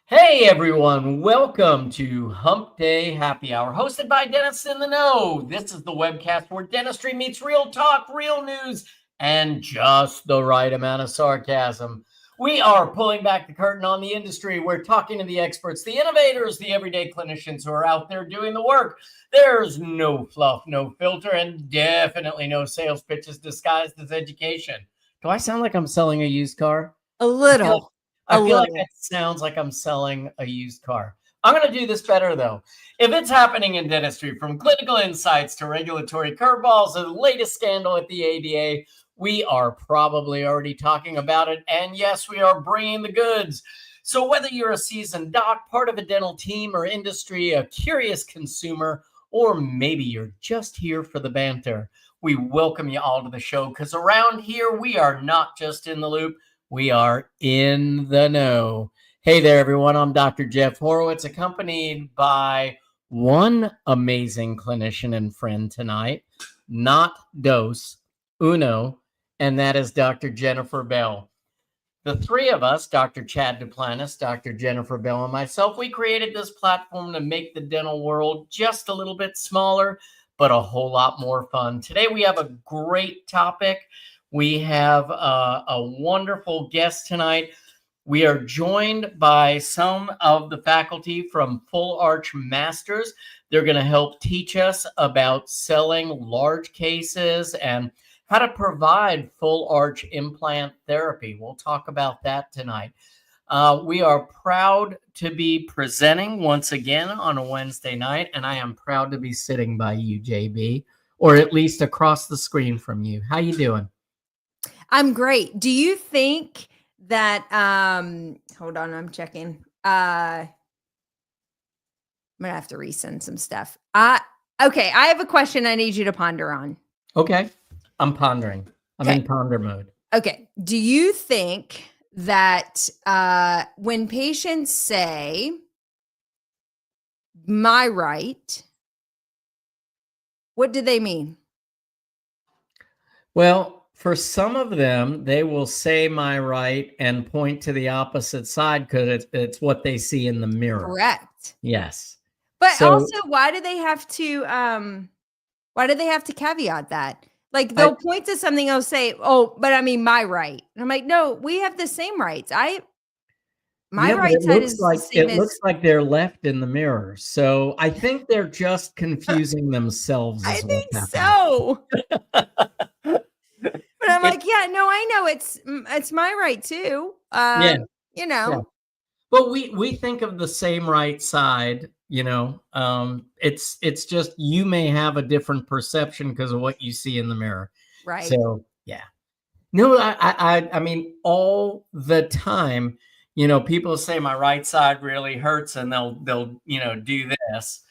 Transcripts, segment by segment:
Hey everyone, welcome to Humpday Happy Hour, hosted by Dentists in the Know. This is the webcast where dentistry meets real talk, real news, and just the right amount of sarcasm. We are pulling back the curtain on the industry. We're talking to the experts, the innovators, the everyday clinicians who are out there doing the work. There's no fluff, no filter, and definitely no sales pitches disguised as education. Do I sound like I'm selling a used car? A little. I feel like it sounds like I'm selling a used car. I'm going to do this better, though. If it's happening in dentistry, from clinical insights to regulatory curveballs to the latest scandal at the ADA, we are probably already talking about it. And yes, we are bringing the goods. So whether you're a seasoned doc, part of a dental team or industry, a curious consumer, or maybe you're just here for the banter, we welcome you all to the show, because around here, we are not just in the loop. We are in the know. Hey there, everyone. I'm Dr. Jeff Horowitz, accompanied by one amazing clinician and friend tonight, not dos, uno, and that is Dr. Jennifer Bell. The three of us, Dr. Chad Duplantis, Dr. Jennifer Bell, and myself, we created this platform to make the dental world just a little bit smaller, but a whole lot more fun. Today, we have a great topic. We have a wonderful guest tonight. We are joined by some of the faculty from Full Arch Masters. They're going to help teach us about selling large cases and how to provide full arch implant therapy. We'll talk about that tonight. We are proud to be presenting once again on a Wednesday night, and I am proud to be sitting by you, JB, or at least across the screen from you. How you doing? I'm great. Do you think that hold on, I'm checking. I'm gonna have to resend some stuff. Okay, I have a question I need you to ponder on. Okay. I'm pondering. I'm in ponder mode. Okay. Do you think that when patients say my right, what do they mean? Well, for some of them, they will say my right and point to the opposite side because it's what they see in the mirror. Correct. Yes. But also, why do they have to caveat that? Like, they'll point to something, they'll say, oh, but I mean my right. And I'm like, no, we have the same rights. My right side is the same. It looks like they're left in the mirror. So I think they're just confusing themselves. I think so. But I'm like, yeah, no, I know it's my right too. Yeah. You know. Yeah. But we think of the same right side, you know. It's just you may have a different perception because of what you see in the mirror. Right. So yeah. No, I mean, all the time, you know, people say my right side really hurts and they'll you know, do this.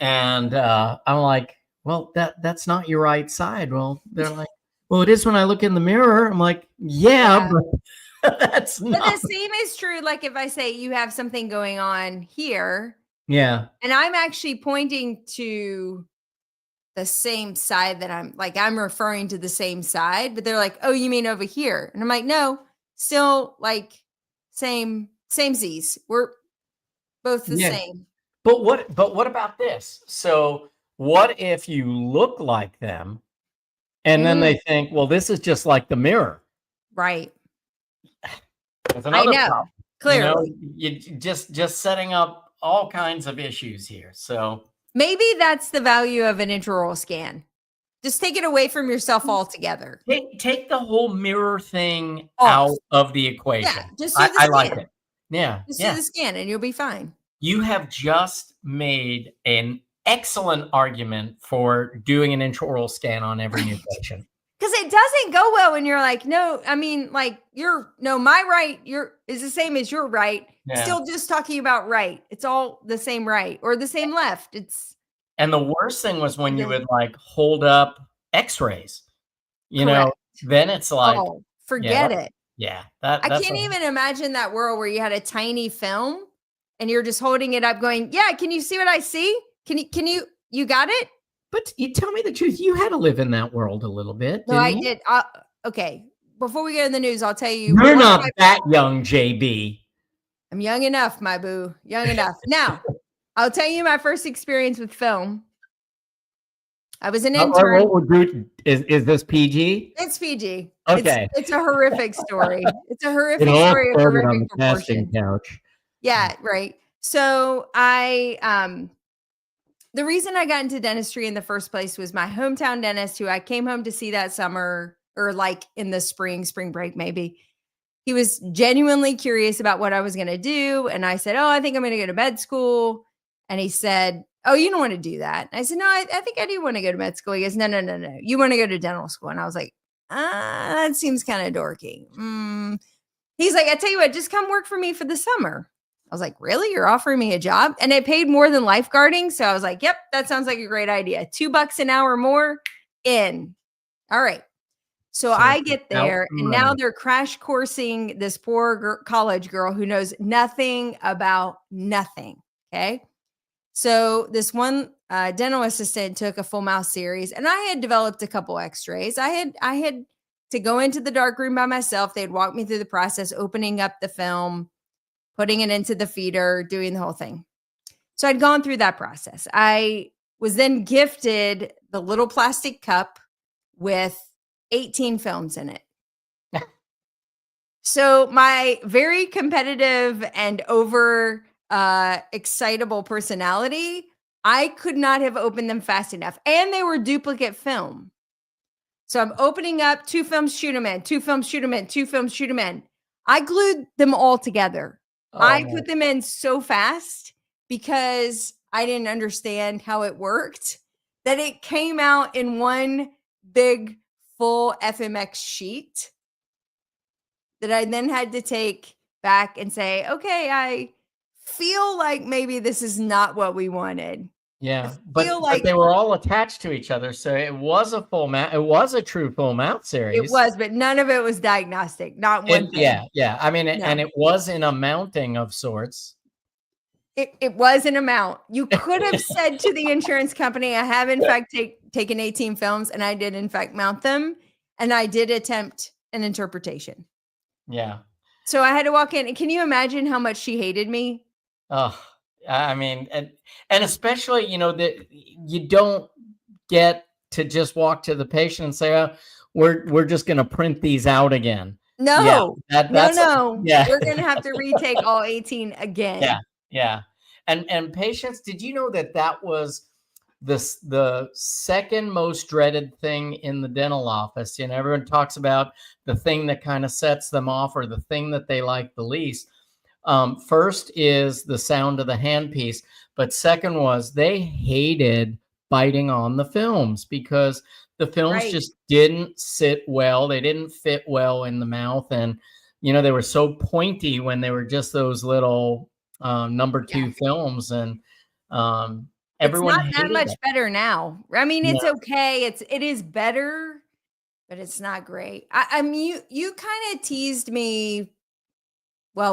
And I'm like, well, that's not your right side. Well, they're like, well, it is when I look in the mirror. I'm like, yeah. But that's not. But the same is true. Like if I say you have something going on here. Yeah. And I'm actually pointing to the same side that I'm referring to the same side, but they're like, oh, you mean over here? And I'm like, no, still like samesies. We're both the same. But what about this? So what if you look like them and then they think, well, this is just like the mirror. Right. I know. Problem. Clearly. You know, you just setting up all kinds of issues here. So maybe that's the value of an intraoral scan. Just take it away from yourself altogether. Take the whole mirror thing out of the equation. Yeah, just do the scan. I like it. Yeah. Just do the scan and you'll be fine. You have just made an excellent argument for doing an intraoral scan on every new patient. Because it doesn't go well when you're like, no, I mean, like my right is the same as your right. Yeah. Still just talking about right. It's all the same right or the same left. And the worst thing was when you would like hold up x-rays, you know, then it's like, oh, forget it. Yeah. I can't even imagine that world where you had a tiny film and you're just holding it up going, yeah, can you see what I see? You got it? But you tell me the truth. You had to live in that world a little bit. No, I did. Okay. Before we get in the news, I'll tell you. You're not that young, JB. I'm young enough, my boo. Young enough. Now, I'll tell you my first experience with film. I was an intern. What would is this PG? It's PG. Okay. It's a horrific story. It's a It horrific all story of started on horrific the casting proportion. couch. Yeah, right. So the reason I got into dentistry in the first place was my hometown dentist who I came home to see that summer, or like in the spring break, maybe. He was genuinely curious about what I was going to do. And I said, oh, I think I'm going to go to med school. And he said, oh, you don't want to do that. And I said, no, I think I do want to go to med school. He goes, no. You want to go to dental school. And I was like, that seems kind of dorky. He's like, I tell you what, just come work for me for the summer. I was like, really? You're offering me a job? And it paid more than lifeguarding. So I was like, yep, that sounds like a great idea. $2 an hour more in. All right. So I get there and now they're crash coursing this poor college girl who knows nothing about nothing. Okay. So this one dental assistant took a full mouth series and I had developed a couple x-rays. I had to go into the dark room by myself. They'd walk me through the process, opening up the film, putting it into the feeder, doing the whole thing. So I'd gone through that process. I was then gifted the little plastic cup with 18 films in it. So my very competitive and over excitable personality, I could not have opened them fast enough. And they were duplicate film. So I'm opening up 2 films, shoot them in, 2 films, shoot them in, 2 films, shoot them in. I glued them all together. I put them in so fast because I didn't understand how it worked that it came out in one big full FMX sheet that I then had to take back and say, okay, I feel like maybe this is not what we wanted. Yeah, but they were all attached to each other, so it was a full mount. It was a true full mount series. It was, but none of it was diagnostic. Not one thing. Yeah. I mean, and it was in a mounting of sorts. It was an amount. You could have said to the insurance company, I have in fact taken 18 films, and I did in fact mount them, and I did attempt an interpretation. Yeah. So I had to walk in, and can you imagine how much she hated me? Oh. I mean, and especially, you know, that you don't get to just walk to the patient and say, oh, we're just going to print these out again. No, that's no. Yeah. We're going to have to retake all 18 again. Yeah. And patients, did you know that was the second most dreaded thing in the dental office? You know, everyone talks about the thing that kind of sets them off or the thing that they like the least. First is the sound of the handpiece, but second was they hated biting on the films because the films just didn't sit well. They didn't fit well in the mouth. And, you know, they were so pointy when they were just those little number 2 films. And everyone it's not that much better now. I mean, it's okay. It is better, but it's not great. I mean, you kind of teased me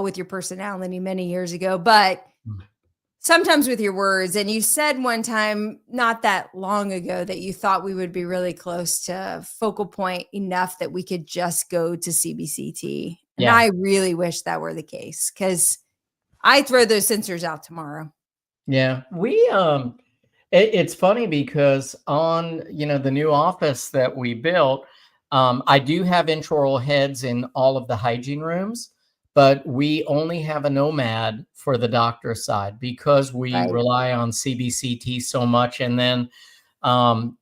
with your personality many years ago, but sometimes with your words. And you said one time, not that long ago, that you thought we would be really close to focal point enough that we could just go to CBCT. And I really wish that were the case because I throw those sensors out tomorrow. Yeah. It's funny because on, you know, the new office that we built, I do have intraoral heads in all of the hygiene rooms. But we only have a Nomad for the doctor side because we rely on CBCT so much. And then,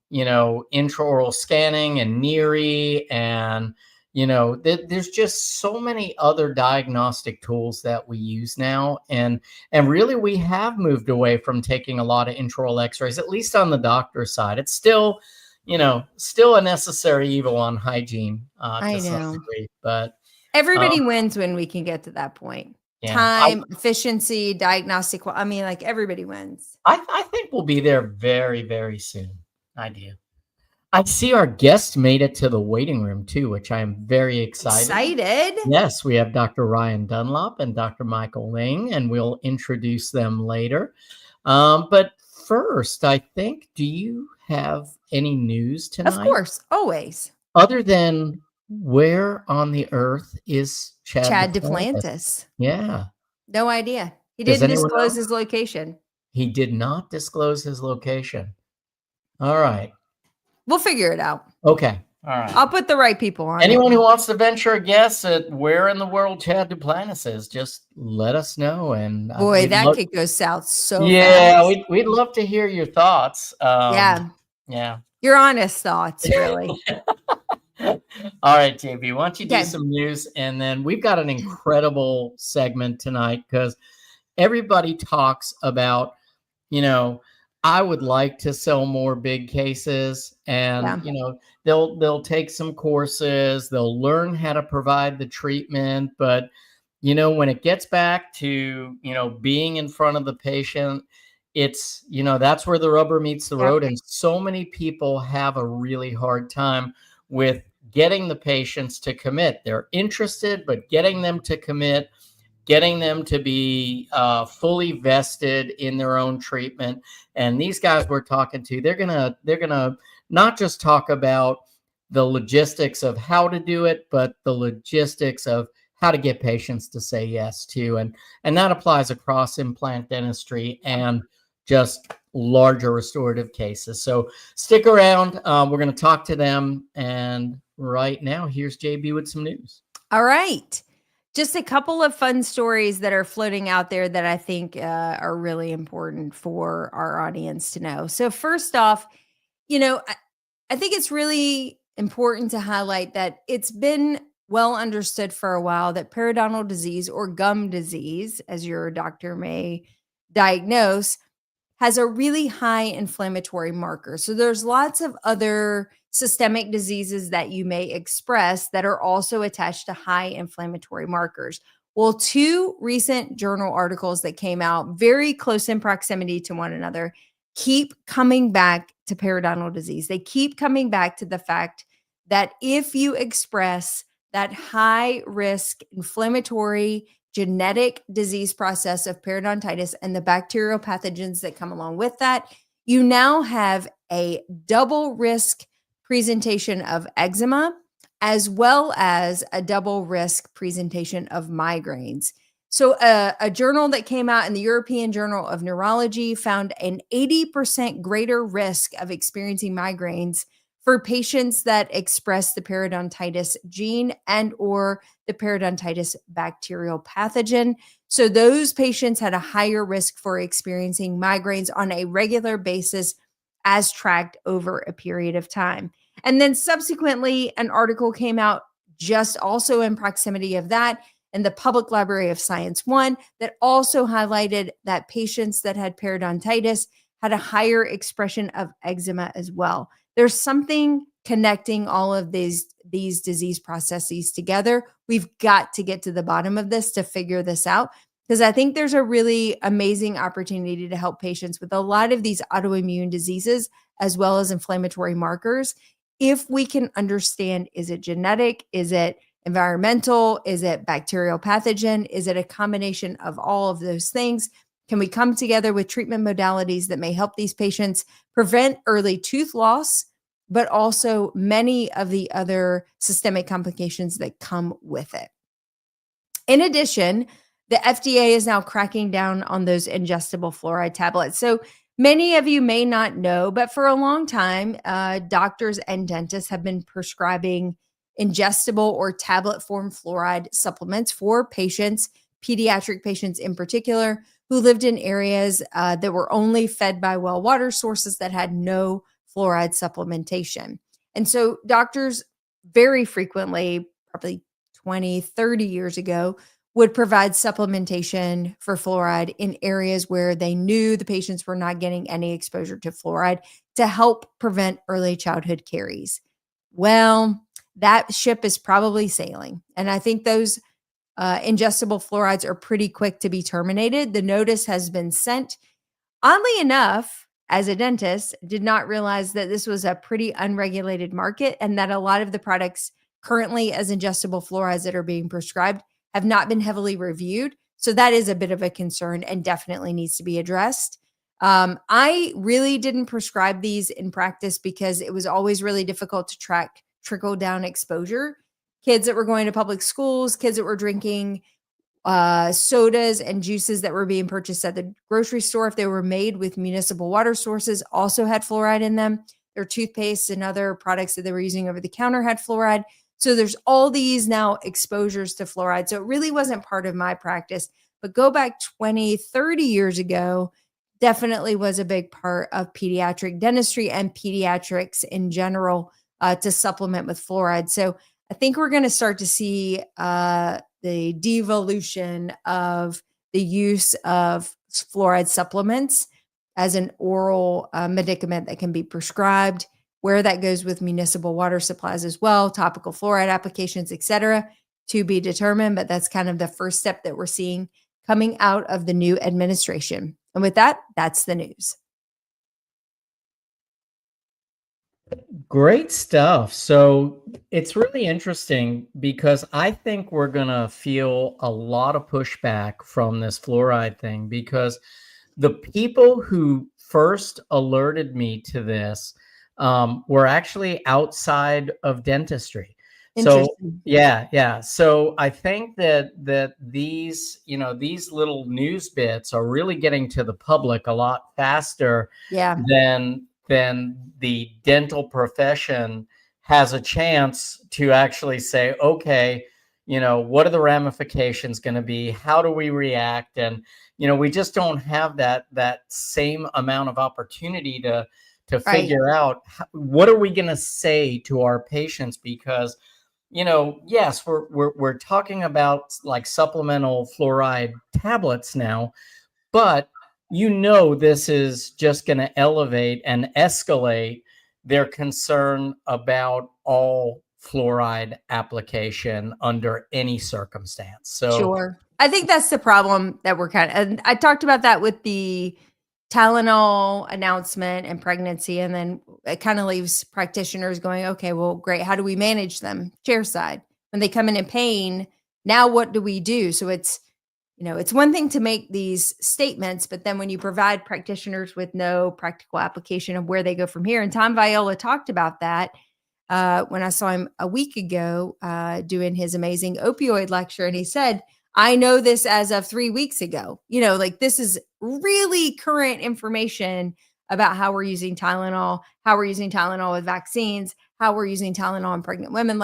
you know, intraoral scanning and NERI and, you know, there's just so many other diagnostic tools that we use now. And really we have moved away from taking a lot of intraoral x-rays, at least on the doctor side. It's still, you know, still a necessary evil on hygiene to some degree, but everybody wins when we can get to that point. Yeah. Time, efficiency, diagnostic. I mean, like everybody wins. I think we'll be there very, very soon. I do. I see our guest made it to the waiting room too, which I am very excited. Yes, we have Dr. Ryan Dunlop and Dr. Michael Ling, and we'll introduce them later. But first, I think, do you have any news tonight? Of course, always. Other than where on the earth is Chad Duplantis? Yeah. No idea. He Does didn't anyone disclose know? his location. He did not disclose his location. All right. We'll figure it out. Okay. All right. I'll put the right people on Anyone it. who wants to venture a guess at where in the world Chad Duplantis is, just let us know. And Boy, we'd that love, could go south so yeah, fast. we'd love to hear your thoughts. Yeah. Yeah. Your honest thoughts, really. All right, JB, why don't you do Okay. some news? And then we've got an incredible segment tonight because everybody talks about, you know, I would like to sell more big cases, and Yeah. they'll take some courses, they'll learn how to provide the treatment, but when it gets back to being in front of the patient, it's that's where the rubber meets the Yep. road, and so many people have a really hard time with getting the patients to commit. They're interested, but getting them to commit, getting them to be fully vested in their own treatment. And these guys we're talking to, they're gonna not just talk about the logistics of how to do it, but the logistics of how to get patients to say yes to, and that applies across implant dentistry and just larger restorative cases. So stick around. We're going to talk to them, and right now here's JB with some news. All right. Just a couple of fun stories that are floating out there that I think are really important for our audience to know. So first off, I think it's really important to highlight that it's been well understood for a while that periodontal disease, or gum disease, as your doctor may diagnose, has a really high inflammatory marker. So there's lots of other systemic diseases that you may express that are also attached to high inflammatory markers. Well, two recent journal articles that came out very close in proximity to one another keep coming back to periodontal disease. They keep coming back to the fact that if you express that high risk inflammatory genetic disease process of periodontitis and the bacterial pathogens that come along with that, you now have a double risk presentation of eczema, as well as a double risk presentation of migraines. So a journal that came out in the European Journal of Neurology found an 80% greater risk of experiencing migraines for patients that express the periodontitis gene and or the periodontitis bacterial pathogen. So those patients had a higher risk for experiencing migraines on a regular basis as tracked over a period of time. And then subsequently, an article came out just also in proximity of that in the Public Library of Science 1 that also highlighted that patients that had periodontitis had a higher expression of eczema as well. There's something connecting all of these disease processes together. We've got to get to the bottom of this to figure this out, because I think there's a really amazing opportunity to help patients with a lot of these autoimmune diseases as well as inflammatory markers. If we can understand, is it genetic? Is it environmental? Is it bacterial pathogen? Is it a combination of all of those things? Can we come together with treatment modalities that may help these patients prevent early tooth loss, but also many of the other systemic complications that come with it? In addition, the FDA is now cracking down on those ingestible fluoride tablets. So many of you may not know, but for a long time, doctors and dentists have been prescribing ingestible or tablet form fluoride supplements for patients, pediatric patients in particular, who lived in areas that were only fed by well water sources that had no fluoride supplementation. And so doctors very frequently, probably 20, 30 years ago, would provide supplementation for fluoride in areas where they knew the patients were not getting any exposure to fluoride to help prevent early childhood caries. Well, that ship is probably sailing. And I think those ingestible fluorides are pretty quick to be terminated. The notice has been sent. Oddly enough, as a dentist, did not realize that this was a pretty unregulated market and that a lot of the products currently as ingestible fluorides that are being prescribed have not been heavily reviewed. So that is a bit of a concern and definitely needs to be addressed. I really didn't prescribe these in practice because it was always really difficult to track trickle down exposure. Kids that were going to public schools, kids that were drinking sodas and juices that were being purchased at the grocery store, if they were made with municipal water sources, also had fluoride in them. Their toothpaste and other products that they were using over the counter had fluoride. So there's all these now exposures to fluoride. So it really wasn't part of my practice. But go back 20, 30 years ago, definitely was a big part of pediatric dentistry and pediatrics in general, to supplement with fluoride. So I think we're going to start to see the devolution of the use of fluoride supplements as an oral medicament that can be prescribed. Where that goes with municipal water supplies as well, topical fluoride applications, et cetera, to be determined. But that's kind of the first step that we're seeing coming out of the new administration. And with that, that's the news. Great stuff. So it's really interesting because I think we're going to feel a lot of pushback from this fluoride thing, because the people who first alerted me to this were actually outside of dentistry. So yeah. So I think that these, these little news bits are really getting to the public a lot faster than the dental profession has a chance to actually say, okay, what are the ramifications going to be? How do we react? And, we just don't have that same amount of opportunity to figure out what are we going to say to our patients, because, yes, we're talking about like supplemental fluoride tablets now, but this is just going to elevate and escalate their concern about all fluoride application under any circumstance. So sure. I think that's the problem that we're and I talked about that with the Tylenol announcement and pregnancy. And then it kind of leaves practitioners going, okay, well, great. How do we manage them? Chair side. When they come in pain, now what do we do? So it's one thing to make these statements, but then when you provide practitioners with no practical application of where they go from here, and Tom Viola talked about that when I saw him a week ago doing his amazing opioid lecture, and he said, I know this as of 3 weeks ago. This is really current information about how we're using Tylenol, how we're using Tylenol with vaccines, how we're using Tylenol in pregnant women.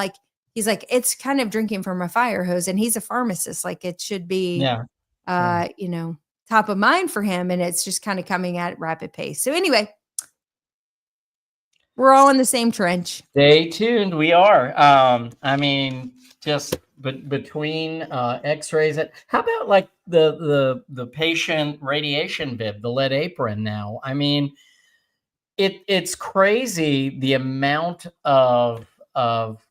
He's like, it's kind of drinking from a fire hose, and he's a pharmacist. It should be, top of mind for him. And it's just kind of coming at rapid pace. So anyway, we're all in the same trench. Stay tuned. We are. Just between x-rays, how about like the patient radiation bib, the lead apron now? It's crazy the amount of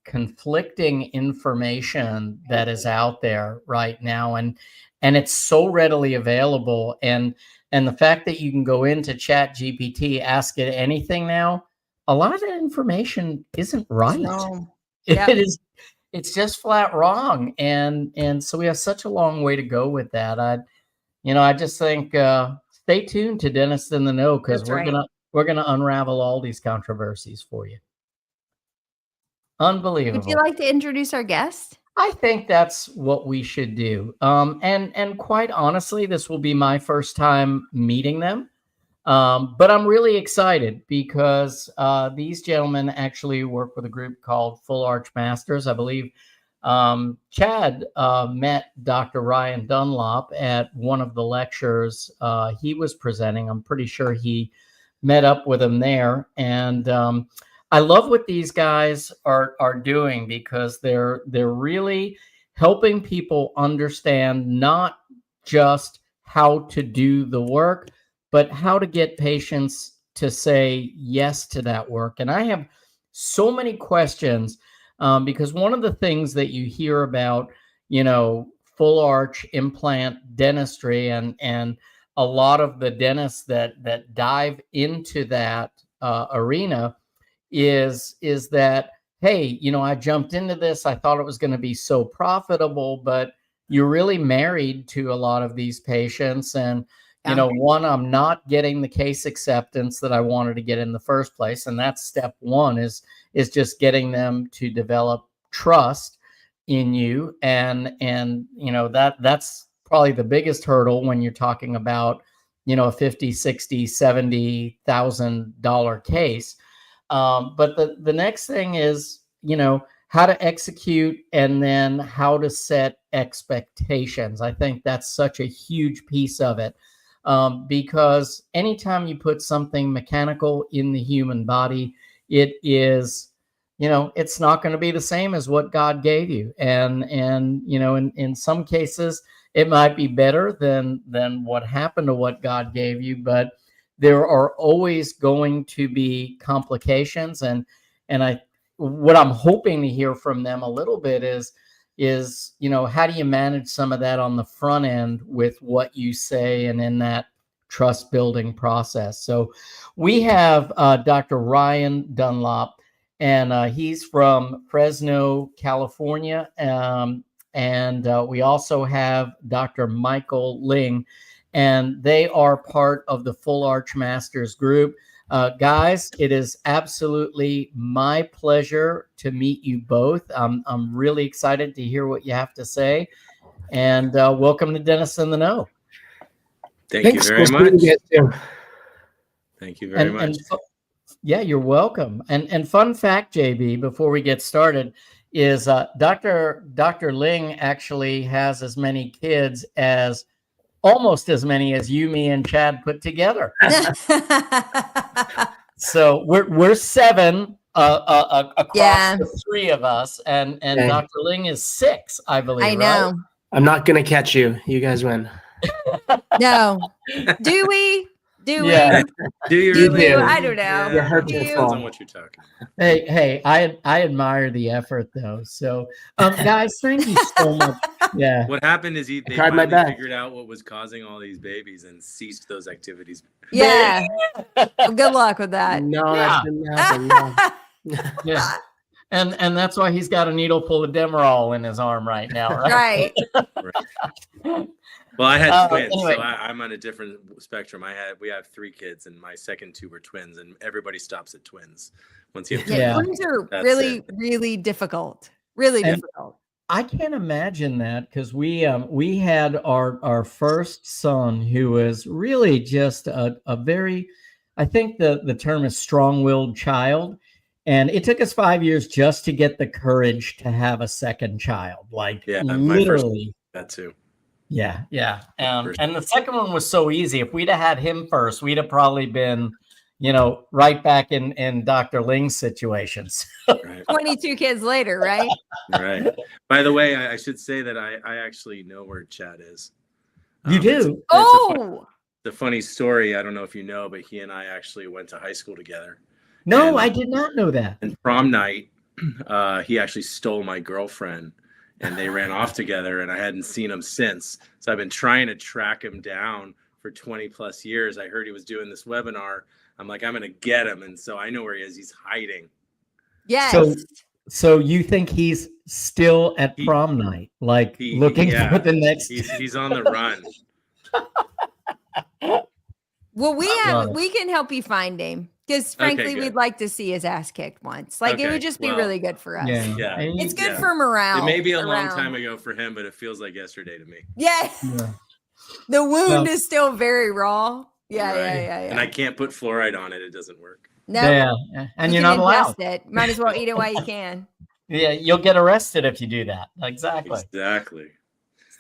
conflicting information that is out there right now, and it's so readily available, and the fact that you can go into Chat GPT, ask it anything now, a lot of that information isn't right. It's just flat wrong, and so we have such a long way to go with that. I just think stay tuned to Dentists in the Know, because we're gonna unravel all these controversies for you. Unbelievable. Would you like to introduce our guest? I think that's what we should do. And quite honestly, this will be my first time meeting them. But I'm really excited because these gentlemen actually work with a group called Full Arch Masters. I believe Chad met Dr. Ryan Dunlop at one of the lectures he was presenting. I'm pretty sure he met up with him there. And I love what these guys are doing, because they're really helping people understand not just how to do the work, but how to get patients to say yes to that work. And I have so many questions because one of the things that you hear about, full arch implant dentistry, and a lot of the dentists that dive into that arena is that, hey, I jumped into this, I thought it was going to be so profitable, but you're really married to a lot of these patients. And one, I'm not getting the case acceptance that I wanted to get in the first place. And that's step one, is just getting them to develop trust in you, and that's probably the biggest hurdle when you're talking about a 50, 60, $70,000 case. But the next thing is how to execute, and then how to set expectations. I think that's such a huge piece of it, because anytime you put something mechanical in the human body, it is, it's not going to be the same as what God gave you. And in some cases, it might be better than what happened to what God gave you, but there are always going to be complications. And what I'm hoping to hear from them a little bit is how do you manage some of that on the front end with what you say and in that trust building process. So we have Dr. Ryan Dunlop, and he's from Fresno, California. And we also have Dr. Michael Ling, and they are part of the Full Arch Masters group. Guys, it is absolutely my pleasure to meet you both. I'm really excited to hear what you have to say. And welcome to Dennis in the Know. Thanks you very much. Thank you very much. Yeah, you're welcome. And fun fact, JB, before we get started, is Dr. Ling actually has as many kids as almost as many as you, me, and Chad put together. So we're 7 across the 3 of us, and okay. Dr. Ling is 6, I believe. I know. Right? I'm not gonna catch you. You guys win. No. Do we? Do yeah. we? Do you really? I don't know. Yeah, depends on what you're talking about. Hey, I admire the effort though. So, guys, thank you so much. Yeah. What happened is they finally figured out what was causing all these babies and ceased those activities. Yeah. Well, good luck with that. No, that didn't happen. No. Yeah. And that's why he's got a needle full of Demerol in his arm right now, right? Right. Well, I had twins, anyway. So I'm on a different spectrum. We have 3 kids, and my second 2 were twins, and everybody stops at twins. Once you have twins are really, really difficult. Really difficult. I can't imagine that, because we had our first son, who was really just a very, I think the term is strong-willed child. And it took us 5 years just to get the courage to have a second child. Like literally. That too. Yeah. And the second one was so easy. If we'd have had him first, we'd have probably been, right back in Dr. Ling's situations. Right. 22 kids later, right? Right. By the way, I should say that I actually know where Chad is. You do? It's a funny story. I don't know if you know, but he and I actually went to high school together. No, I did not know that. And prom night, he actually stole my girlfriend, and they ran off together, and I hadn't seen him since. So I've been trying to track him down for 20 plus years. I heard he was doing this webinar. I'm like, I'm going to get him. And so I know where he is. He's hiding. Yes. So you think he's still at prom night, like looking for the next? He's on the run. Well, we can help you find him. Because frankly, we'd like to see his ass kicked once. Like, it would just be really good for us. Yeah. It's good for morale. It may be a long time ago for him, but it feels like yesterday to me. Yeah. The wound is still very raw. Yeah. And I can't put fluoride on it. It doesn't work. No. Yeah. And you're not allowed. Might as well eat it while you can. Yeah. You'll get arrested if you do that. Exactly.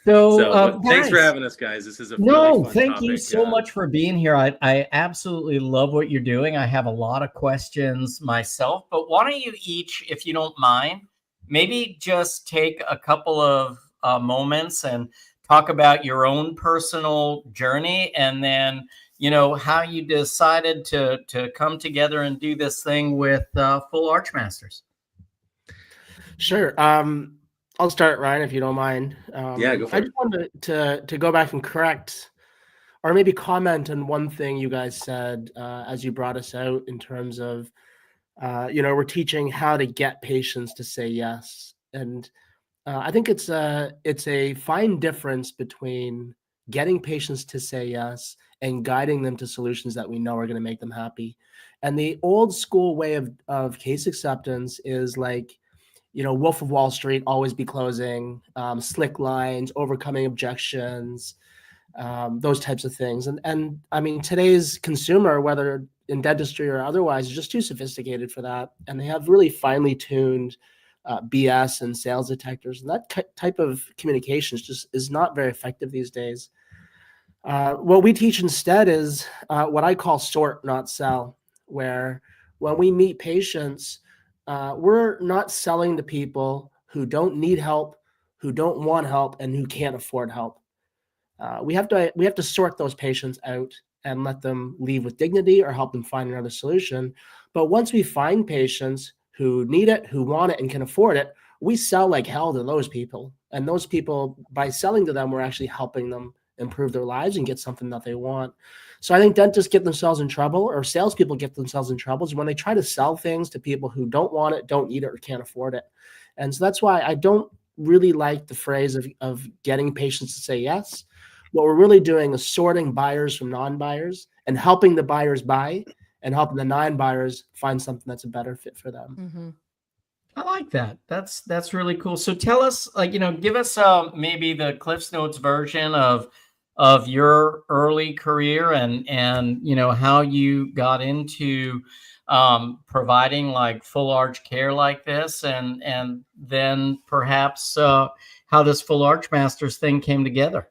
So thanks for having us, guys. This is a really fun thank topic. you so much for being here. I absolutely love what you're doing. I have a lot of questions myself, but why don't you each, if you don't mind, maybe just take a couple of moments and talk about your own personal journey, and then how you decided to come together and do this thing with Full Arch Masters. Sure. I'll start, Ryan, if you don't mind. Yeah, go for it. I just wanted to go back and correct, or maybe comment on one thing you guys said as you brought us out in terms of, we're teaching how to get patients to say yes. And I think it's a fine difference between getting patients to say yes and guiding them to solutions that we know are going to make them happy. And the old school way of case acceptance is like, Wolf of Wall Street, always be closing, slick lines, overcoming objections, those types of things. And I mean, today's consumer, whether in dentistry or otherwise, is just too sophisticated for that. And they have really finely tuned BS and sales detectors. And that type of communication is not very effective these days. What we teach instead is what I call sort, not sell, where when we meet patients, we're not selling to people who don't need help, who don't want help, and who can't afford help. We have to sort those patients out and let them leave with dignity or help them find another solution. But once we find patients who need it, who want it, and can afford it, we sell like hell to those people. And those people, by selling to them, we're actually helping them improve their lives and get something that they want. So I think dentists get themselves in trouble, or salespeople get themselves in trouble, is when they try to sell things to people who don't want it, don't need it, or can't afford it. And so that's why I don't really like the phrase of getting patients to say yes. What we're really doing is sorting buyers from non-buyers and helping the buyers buy and helping the non-buyers find something that's a better fit for them. Mm-hmm. I like that. That's really cool. So tell us, give us maybe the Cliff's Notes version of your early career and how you got into providing like full arch care like this, and then perhaps how this full arch masters thing came together.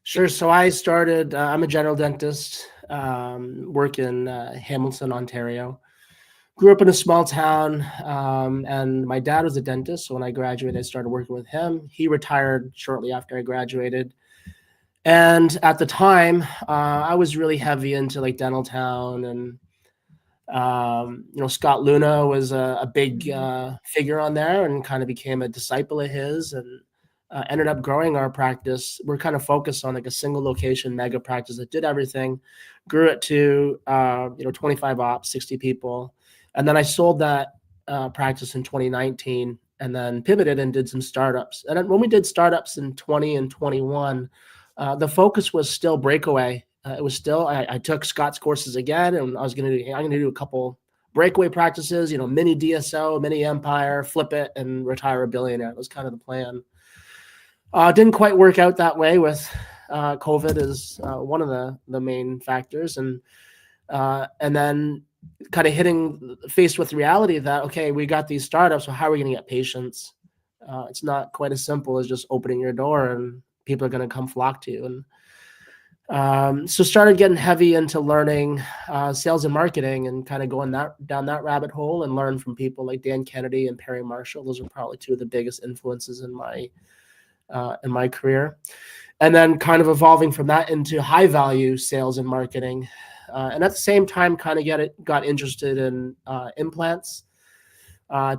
Sure. So I started, I'm a general dentist, work in Hamilton, Ontario. Grew up in a small town, and my dad was a dentist. So when I graduated, I started working with him. He retired shortly after I graduated. And at the time, I was really heavy into like Dental Town, and Scott Luna was a big figure on there, and kind of became a disciple of his, and ended up growing our practice. We're kind of focused on like a single location mega practice that did everything. Grew it to 25 ops, 60 people, and then I sold that practice in 2019, and then pivoted and did some startups. And then when we did startups in 20 and 21, the focus was still breakaway. It was still, I took Scott's courses again, and I'm going to do a couple breakaway practices, mini DSO, mini Empire, flip it and retire a billionaire. That was kind of the plan. Didn't quite work out that way with COVID is one of the main factors. And then kind of faced with reality that, okay, we got these startups, so how are we going to get patients? It's not quite as simple as just opening your door and people are going to come flock to you. And so started getting heavy into learning sales and marketing, and kind of going down that rabbit hole, and learn from people like Dan Kennedy and Perry Marshall. Those are probably two of the biggest influences in my career. And then kind of evolving from that into high value sales and marketing. And at the same time, kind of got interested in implants.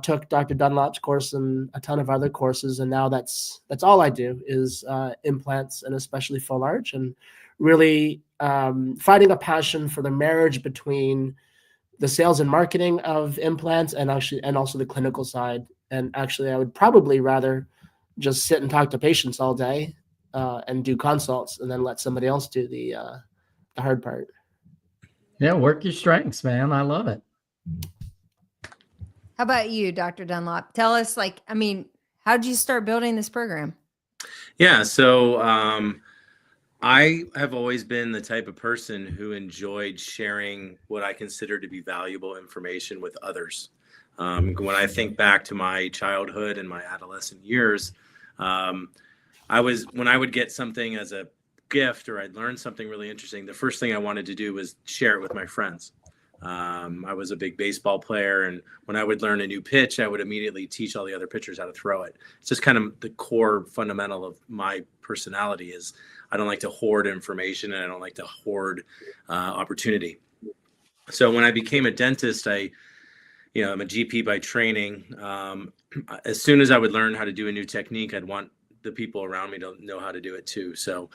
Took Dr. Dunlop's course and a ton of other courses, and now that's all I do is implants, and especially full arch, and really finding a passion for the marriage between the sales and marketing of implants and also the clinical side. And actually, I would probably rather just sit and talk to patients all day and do consults, and then let somebody else do the hard part. Yeah, work your strengths, man. I love it. How about you, Dr. Dunlop? Tell us, how did you start building this program? Yeah, so I have always been the type of person who enjoyed sharing what I consider to be valuable information with others. When I think back to my childhood and my adolescent years, when I would get something as a gift, or I'd learn something really interesting, the first thing I wanted to do was share it with my friends. I was a big baseball player, and when I would learn a new pitch, I would immediately teach all the other pitchers how to throw it. It's just kind of the core fundamental of my personality is I don't like to hoard information, and I don't like to hoard opportunity. So when I became a dentist, I'm a GP by training. As soon as I would learn how to do a new technique, I'd want the people around me to know how to do it too. So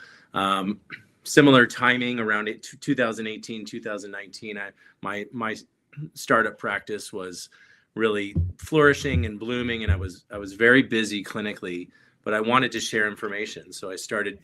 similar timing around 2018, 2019, my startup practice was really flourishing and blooming, and I was very busy clinically, but I wanted to share information. So I started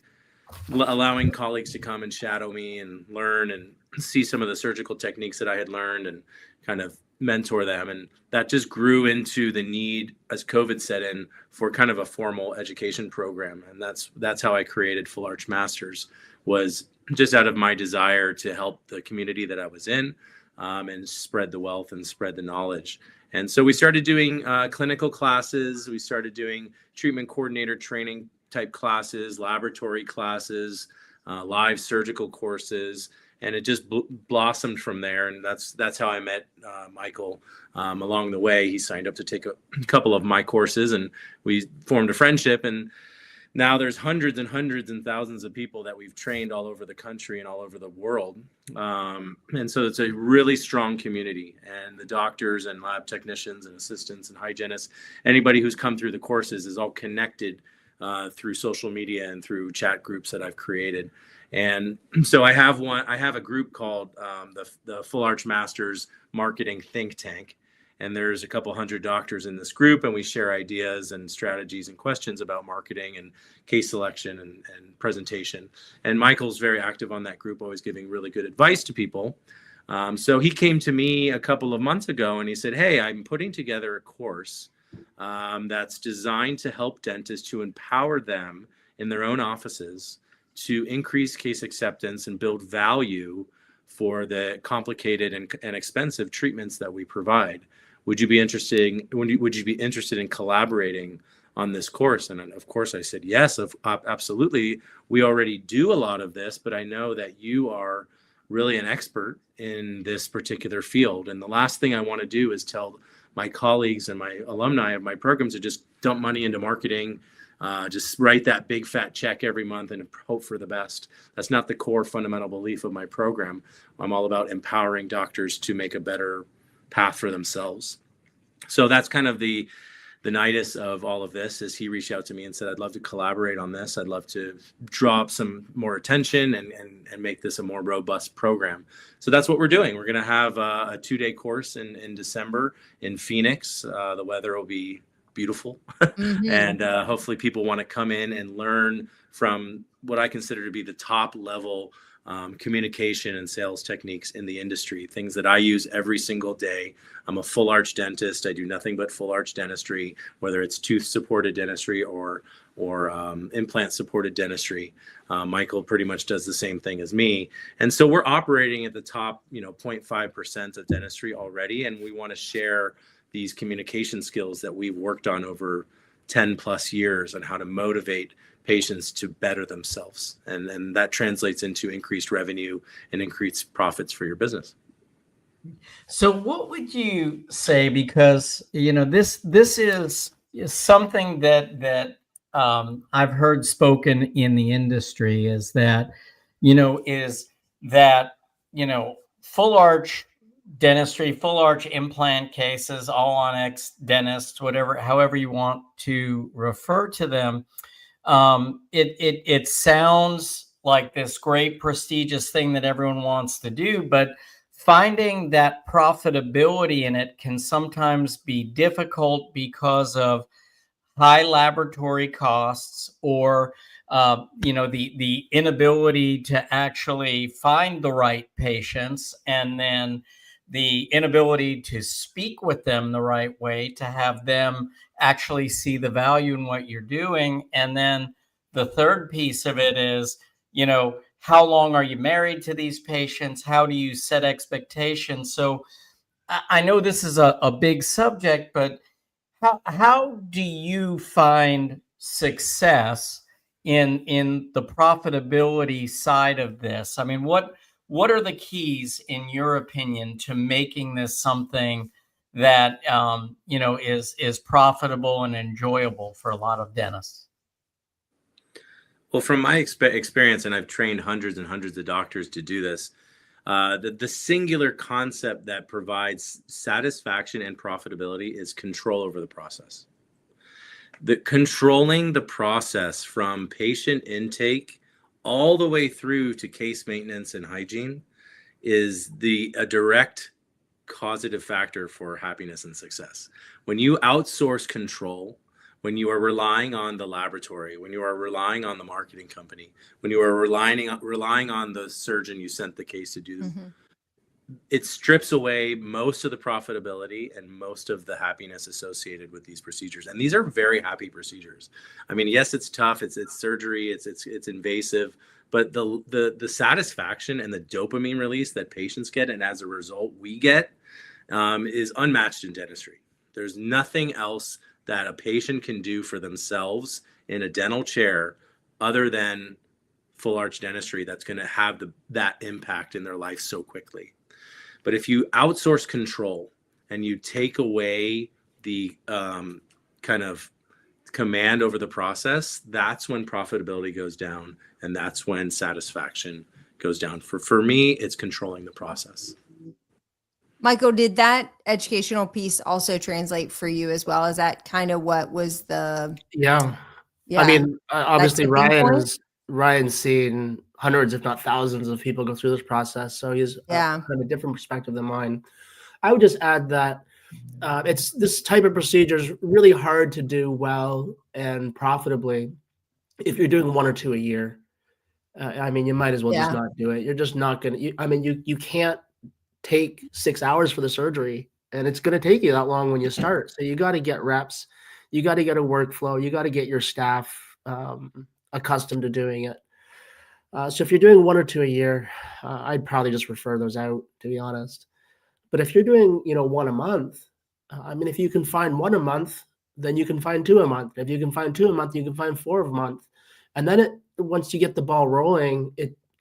allowing colleagues to come and shadow me and learn and see some of the surgical techniques that I had learned, and kind of mentor them. And that just grew into the need as COVID set in for kind of a formal education program. And that's how I created Full Arch Masters, was just out of my desire to help the community that I was in, and spread the wealth and spread the knowledge. And so we started doing clinical classes. We started doing treatment coordinator training type classes, laboratory classes, live surgical courses, and it just blossomed from there. And that's how I met Michael. Along the way, he signed up to take a couple of my courses, and we formed a friendship. And now there's hundreds and hundreds and thousands of people that we've trained all over the country and all over the world. And so it's a really strong community, and the doctors and lab technicians and assistants and hygienists, anybody who's come through the courses is all connected through social media and through chat groups that I've created. And so I have a group called the Full Arch Masters Marketing Think Tank. And there's a couple hundred doctors in this group, and we share ideas and strategies and questions about marketing and case selection and presentation. And Michael's very active on that group, always giving really good advice to people. So he came to me a couple of months ago and he said, hey, I'm putting together a course that's designed to help dentists, to empower them in their own offices to increase case acceptance and build value for the complicated and expensive treatments that we provide. Would you be interested in collaborating on this course? And of course I said, yes, absolutely. We already do a lot of this, but I know that you are really an expert in this particular field. And the last thing I want to do is tell my colleagues and my alumni of my programs to just dump money into marketing, just write that big fat check every month and hope for the best. That's not the core fundamental belief of my program. I'm all about empowering doctors to make a better path for themselves. So that's kind of the nidus of all of this, is he reached out to me and said, I'd love to collaborate on this. I'd love to draw up some more attention and make this a more robust program. So that's what we're doing. We're going to have a 2-day course in December in Phoenix. The weather will be beautiful. And hopefully people want to come in and learn from what I consider to be the top level communication and sales techniques in the industry, things that I use every single day. I'm a full arch dentist. I do nothing but full arch dentistry, whether it's tooth supported dentistry or implant supported dentistry. Michael pretty much does the same thing as me. And so we're operating at the top, 0.5% of dentistry already. And we want to share these communication skills that we've worked on over 10 plus years on how to motivate patients to better themselves. And that translates into increased revenue and increased profits for your business. So what would you say, because, this is something that I've heard spoken in the industry, is that full arch dentistry, full arch implant cases, all on X dentists, however you want to refer to them. It sounds like this great prestigious thing that everyone wants to do, but finding that profitability in it can sometimes be difficult because of high laboratory costs, or the inability to actually find the right patients, and then the inability to speak with them the right way, to have them actually see the value in what you're doing. And then the third piece of it is, how long are you married to these patients? How do you set expectations? So I know this is a big subject, but how do you find success in the profitability side of this? I mean, what are the keys, in your opinion, to making this something that is profitable and enjoyable for a lot of dentists? Well, from my experience, and I've trained hundreds and hundreds of doctors to do this, the singular concept that provides satisfaction and profitability is control over the process. Controlling the process from patient intake all the way through to case maintenance and hygiene is a direct causative factor for happiness and success. When you outsource control, when you are relying on the laboratory, when you are relying on the marketing company, when you are relying on the surgeon you sent the case to do, it strips away most of the profitability and most of the happiness associated with these procedures. And these are very happy procedures. I mean, yes, it's tough. It's surgery. It's invasive, but the satisfaction and the dopamine release that patients get, and as a result we get, is unmatched in dentistry. There's nothing else that a patient can do for themselves in a dental chair other than full arch dentistry that's going to have that impact in their life so quickly. But if you outsource control and you take away the kind of command over the process, that's when profitability goes down, and that's when satisfaction goes down. For me, it's controlling the process. Michael, did that educational piece also translate for you as well? Is that kind of what was the? Yeah. Yeah. I mean, obviously tipping point? Ryan's seen hundreds, if not thousands, of people go through this process. So he's Yeah. kind of a different perspective than mine. I would just add that it's this type of procedure is really hard to do well and profitably if you're doing 1 or 2 a year. I mean, you might as well just Yeah. not do it. You're just not going to, I mean, you can't take 6 hours for the surgery, and it's going to take you that long when you start. So you got to get reps. You got to get a workflow. You got to get your staff accustomed to doing it. So if you're doing 1 or 2 a year, I'd probably just refer those out, to be honest. But if you're doing, 1 a month, I mean, if you can find 1 a month, then you can find 2 a month. If you can find 2 a month, you can find 4 a month. And then once you get the ball rolling,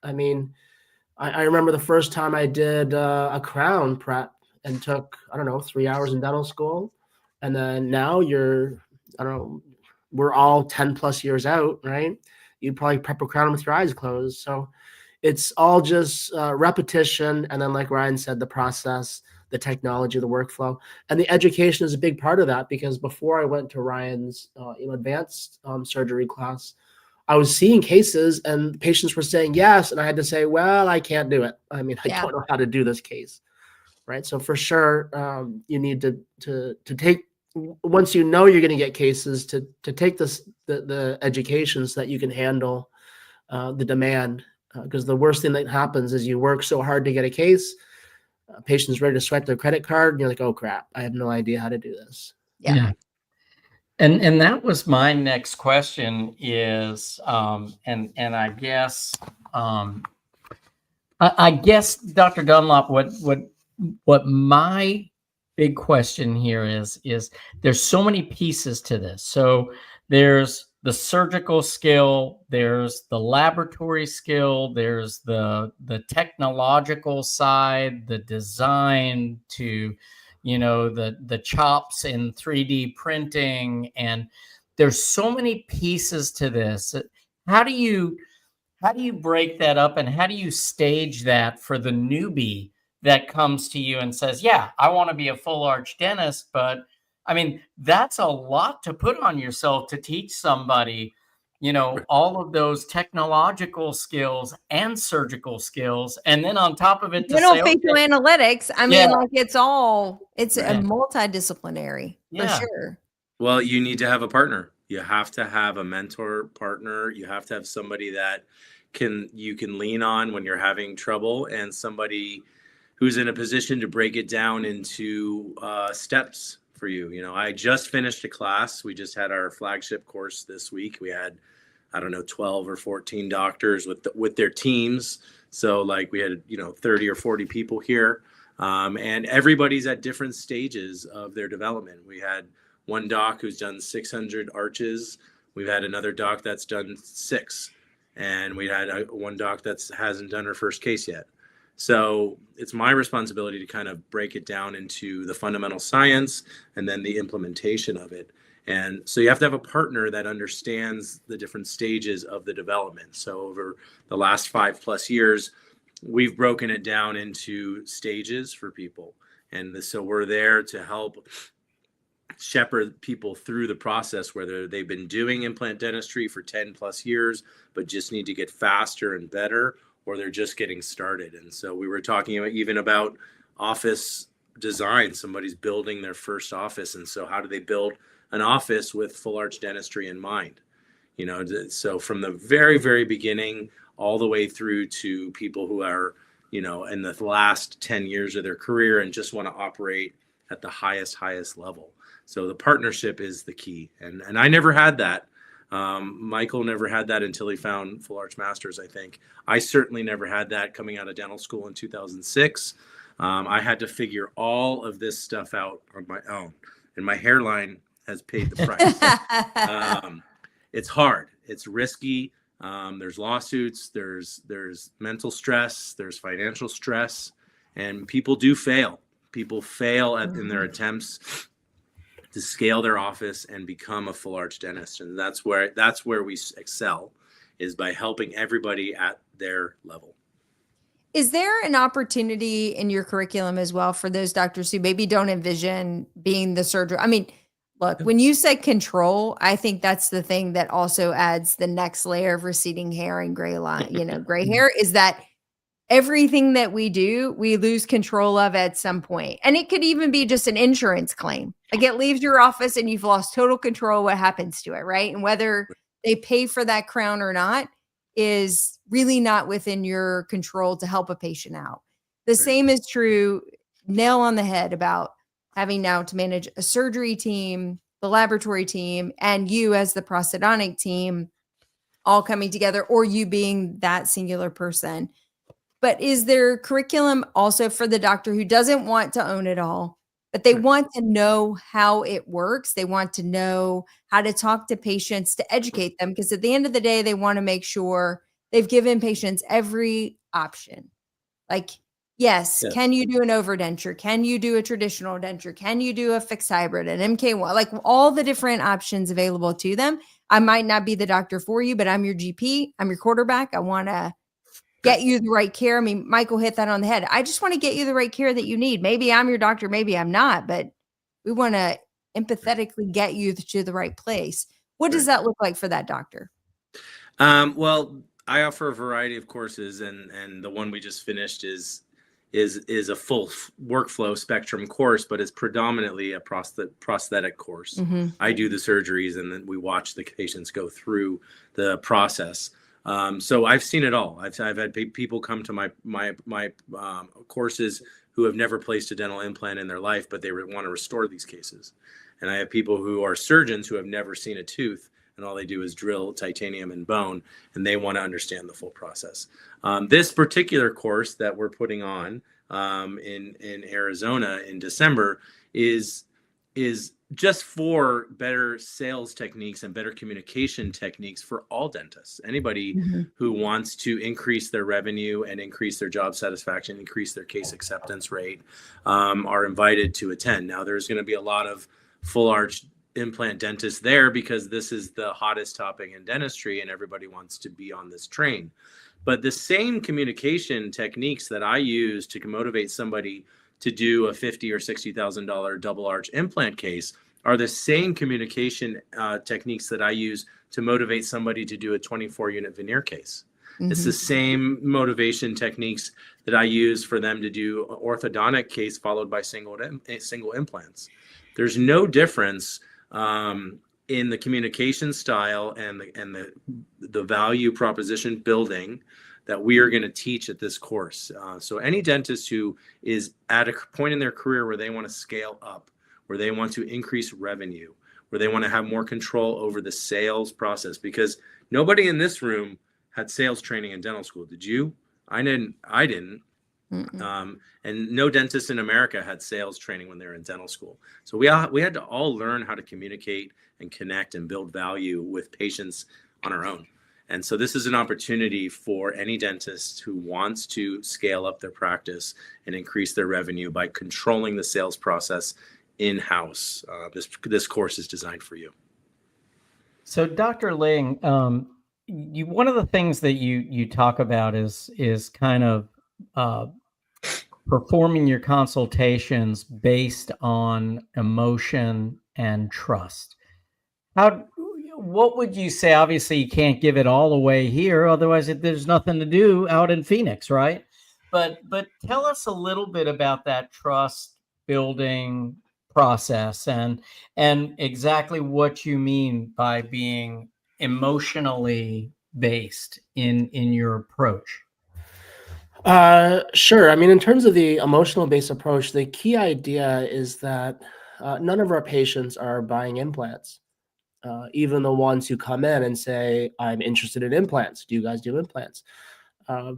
I remember the first time I did a crown prep and took, 3 hours in dental school. And then now we're all 10 plus years out, right? You'd probably prep a crown with your eyes closed. So it's all just repetition. And then, like Ryan said, the process, the technology, the workflow, and the education is a big part of that, because before I went to Ryan's advanced surgery class, I was seeing cases and patients were saying yes. And I had to say, well, I can't do it. I mean, I don't know how to do this case. Right. So for sure, you need to take, once you know you're going to get cases, to take the education so that you can handle the demand. Because the worst thing that happens is you work so hard to get a case, patient's ready to swipe their credit card, and you're like, oh crap, I have no idea how to do this. Yeah. And that was my next question is, and I guess, I guess, Dr. Dunlop, what my big question here is there's so many pieces to this. So there's the surgical skill, there's the laboratory skill, there's the technological side, the design to, the chops in 3D printing, and there's so many pieces to this. How do you break that up, and how do you stage that for the newbie that comes to you and says, yeah, I want to be a full arch dentist, but I mean, that's a lot to put on yourself to teach somebody, all of those technological skills and surgical skills. And then on top of it, to say, facial analytics. I mean, like it's a Right. multidisciplinary for sure. Well, you need to have a partner. You have to have a mentor partner. You have to have somebody that you can lean on when you're having trouble, and somebody who's in a position to break it down into steps for you. I just finished a class. We just had our flagship course this week. We had, 12 or 14 doctors with their teams. So like we had, 30 or 40 people here. And everybody's at different stages of their development. We had one doc who's done 600 arches. We've had another doc that's done 6. And we had one doc that hasn't done her first case yet. So it's my responsibility to kind of break it down into the fundamental science and then the implementation of it. And so you have to have a partner that understands the different stages of the development. So over the last 5+ years, we've broken it down into stages for people. And so we're there to help shepherd people through the process, whether they've been doing implant dentistry for 10+ years, but just need to get faster and better, or they're just getting started. And so we were talking about office design. Somebody's building their first office. And so how do they build an office with full arch dentistry in mind? So from the very, very beginning, all the way through to people who are in the last 10 years of their career and just want to operate at the highest level. So the partnership is the key. And I never had that. Michael never had that until he found Full Arch Masters, I think. I certainly never had that coming out of dental school in 2006. I had to figure all of this stuff out on my own, and my hairline has paid the price. It's hard. It's risky. There's lawsuits. There's mental stress. There's financial stress, and people do fail. People fail in their attempts to scale their office and become a full arch dentist, and that's where we excel, is by helping everybody at their level. Is there an opportunity in your curriculum as well for those doctors who maybe don't envision being the surgeon? I mean, look, when you say control, I think that's the thing that also adds the next layer of receding hair and gray hair, is that everything that we do, we lose control of at some point. And it could even be just an insurance claim. Like, it leaves your office and you've lost total control of what happens to it, right? And whether they pay for that crown or not is really not within your control to help a patient out. The same is true, nail on the head, about having now to manage a surgery team, the laboratory team, and you as the prosthodontic team all coming together, or you being that singular person. But is there curriculum also for the doctor who doesn't want to own it all, but they want to know how it works? They want to know how to talk to patients to educate them, because at the end of the day, they want to make sure they've given patients every option. Like, yes, can you do an overdenture? Can you do a traditional denture? Can you do a fixed hybrid, an MK1? Like, all the different options available to them. I might not be the doctor for you, but I'm your GP. I'm your quarterback. I want to get you the right care. I mean, Michael hit that on the head. I just want to get you the right care that you need. Maybe I'm your doctor, maybe I'm not, but we want to empathetically get you to the right place. What does that look like for that doctor? Well, I offer a variety of courses, and the one we just finished is a full workflow spectrum course, but it's predominantly a prosthetic course. I do the surgeries, and then we watch the patients go through the process. So I've seen it all. I've had people come to my courses who have never placed a dental implant in their life, but they want to restore these cases. And I have people who are surgeons who have never seen a tooth, and all they do is drill titanium and bone, and they want to understand the full process. This particular course that we're putting on in Arizona in December is just for better sales techniques and better communication techniques for all dentists. Anybody who wants to increase their revenue and increase their job satisfaction, increase their case acceptance rate, are invited to attend. Now, there's going to be a lot of full arch implant dentists there because this is the hottest topic in dentistry and everybody wants to be on this train. But the same communication techniques that I use to motivate somebody to do a $50,000 or $60,000 double arch implant case are the same communication techniques that I use to motivate somebody to do a 24-unit veneer case. It's the same motivation techniques that I use for them to do an orthodontic case followed by single implants. There's no difference in the communication style and the value proposition building that we are going to teach at this course. So any dentist who is at a point in their career where they want to scale up, where they want to increase revenue, where they want to have more control over the sales process, because nobody in this room had sales training in dental school. Did you? I didn't. And no dentist in America had sales training when they were in dental school. So we had to all learn how to communicate and connect and build value with patients on our own. And so this is an opportunity for any dentist who wants to scale up their practice and increase their revenue by controlling the sales process in-house. This course is designed for you. So, Dr. Ling, one of the things that you talk about is kind of performing your consultations based on emotion and trust. What would you say? Obviously, you can't give it all away here, otherwise there's nothing to do out in Phoenix, right? But tell us a little bit about that trust building process and exactly what you mean by being emotionally based in your approach. Sure. I mean, in terms of the emotional based approach, the key idea is that none of our patients are buying implants. Even the ones who come in and say, I'm interested in implants. Do you guys do implants?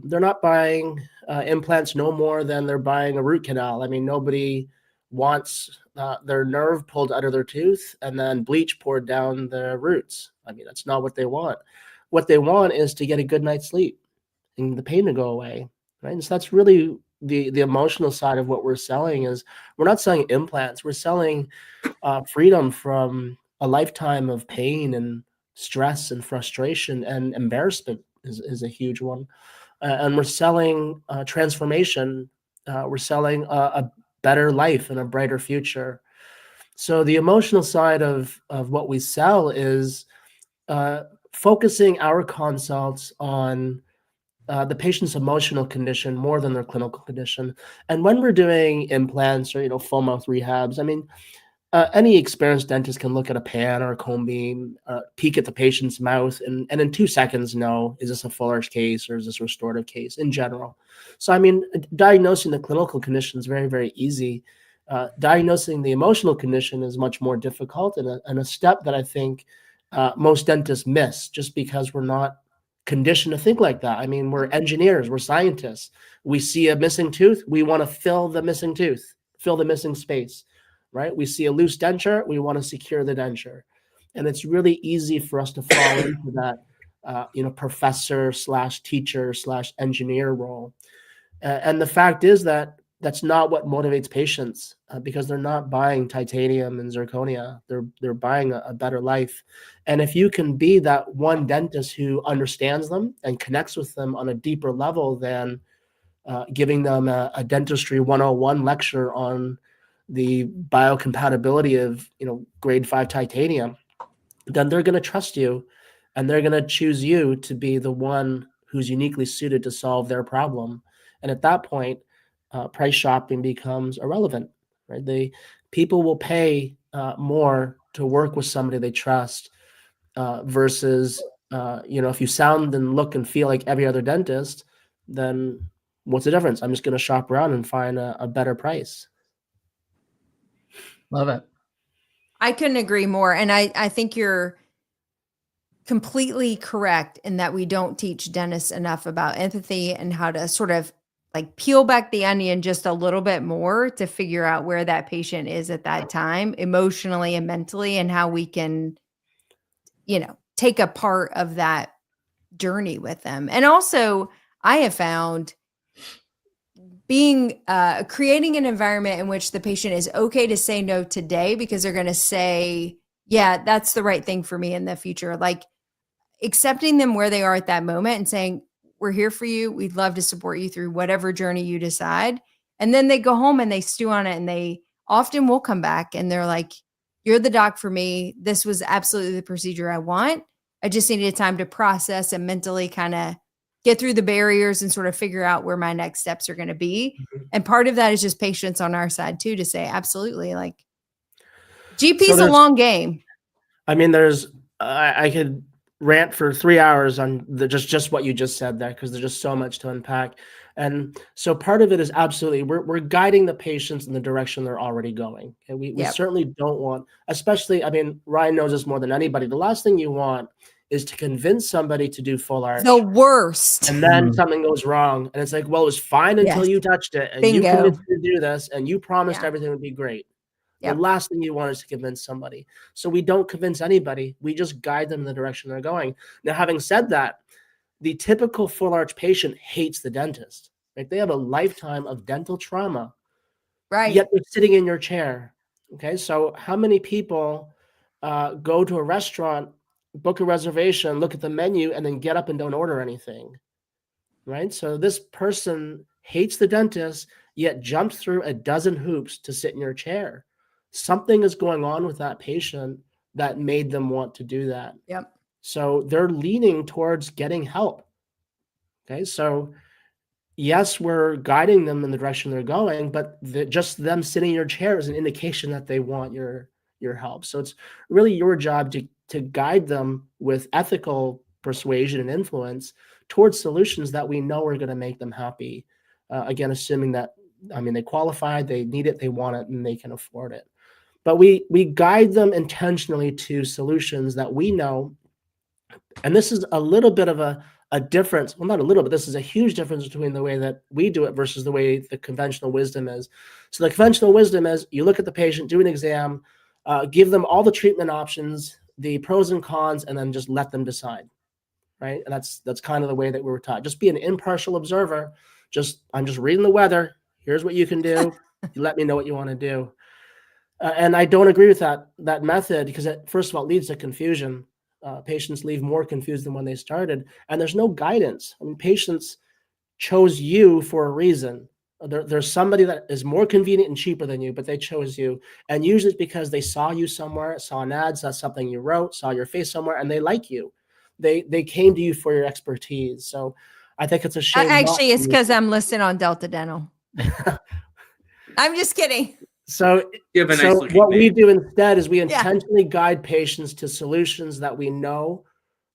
They're not buying implants no more than they're buying a root canal. I mean, nobody wants their nerve pulled out of their tooth and then bleach poured down the roots. I mean, that's not what they want. What they want is to get a good night's sleep and the pain to go away, right? And so that's really the emotional side of what we're selling. Is we're not selling implants. We're selling freedom from a lifetime of pain and stress and frustration, and embarrassment is a huge one. And we're selling transformation. We're selling a better life and a brighter future. So the emotional side of what we sell is focusing our consults on the patient's emotional condition more than their clinical condition. And when we're doing implants or full mouth rehabs, I mean, any experienced dentist can look at a pan or a cone beam, peek at the patient's mouth, and in 2 seconds know, is this a full arch case or is this a restorative case in general? So, I mean, diagnosing the clinical condition is very, very easy. Diagnosing the emotional condition is much more difficult, and a step that I think most dentists miss just because we're not conditioned to think like that. I mean, we're engineers, we're scientists. We see a missing tooth, we want to fill the missing tooth, fill the missing space. Right? We see a loose denture, we want to secure the denture. And it's really easy for us to fall into that, professor slash teacher slash engineer role. And the fact is that that's not what motivates patients because they're not buying titanium and zirconia. They're buying a better life. And if you can be that one dentist who understands them and connects with them on a deeper level than giving them a dentistry 101 lecture on the biocompatibility of grade 5 titanium, then they're going to trust you and they're going to choose you to be the one who's uniquely suited to solve their problem. And at that point, price shopping becomes irrelevant, right? People will pay more to work with somebody they trust versus if you sound and look and feel like every other dentist, then what's the difference? I'm just going to shop around and find a better price. Love it. I couldn't agree more. And I think you're completely correct in that we don't teach dentists enough about empathy and how to sort of like peel back the onion just a little bit more to figure out where that patient is at that time, emotionally and mentally, and how we can, take a part of that journey with them. And also, I have found being creating an environment in which the patient is okay to say no today because they're going to say, yeah, that's the right thing for me in the future. Like accepting them where they are at that moment and saying, we're here for you. We'd love to support you through whatever journey you decide. And then they go home and they stew on it, and they often will come back and they're like, you're the doc for me. This was absolutely the procedure I want. I just needed time to process and mentally kind of get through the barriers and sort of figure out where my next steps are going to be. Mhm. And part of that is just patience on our side too, to say, absolutely. Like GP So is a long game. I mean, I could rant for 3 hours on just what you just said there, because there's just so much to unpack. And so part of it is absolutely we're guiding the patients in the direction they're already going. And we Yep. certainly don't want, especially, I mean, Ryan knows this more than anybody. The last thing you want is to convince somebody to do full arch. The worst. And then something goes wrong. And it's like, well, it was fine until Yes. you touched it. And Bingo. you convinced me to do this. And you promised Yeah. everything would be great. Yep. The last thing you want is to convince somebody. So we don't convince anybody. We just guide them in the direction they're going. Now, having said that, the typical full arch patient hates the dentist. Right? They have a lifetime of dental trauma. Right. Yet they're sitting in your chair. Okay. So how many people go to a restaurant, book a reservation, look at the menu, and then get up and don't order anything? Right? So this person hates the dentist, yet jumped through a dozen hoops to sit in your chair. Something is going on with that patient that made them want to do that. Yep. So they're leaning towards getting help. Okay. So yes, we're guiding them in the direction they're going, but just them sitting in your chair is an indication that they want your help. So it's really your job to guide them with ethical persuasion and influence towards solutions that we know are going to make them happy. Again, assuming that, I mean, they qualify, they need it, they want it, and they can afford it. But we guide them intentionally to solutions that we know, and this is a little bit of a difference. Well, not a little, but this is a huge difference between the way that we do it versus the way the conventional wisdom is. So the conventional wisdom is you look at the patient, do an exam, give them all the treatment options, the pros and cons, and then just let them decide, right? And that's kind of the way that we were taught. Just be an impartial observer. I'm just reading the weather. Here's what you can do. You let me know what you want to do. And I don't agree with that method because it, first of all, it leads to confusion. Patients leave more confused than when they started, and there's no guidance. I mean, patients chose you for a reason. There's somebody that is more convenient and cheaper than you, but they chose you. And usually it's because they saw you somewhere, saw an ad, saw something you wrote, saw your face somewhere, and they like you. They came to you for your expertise. So I think it's a shame. Actually, it's because I'm listed on Delta Dental. I'm just kidding. So what we do instead is we intentionally guide patients to solutions that we know,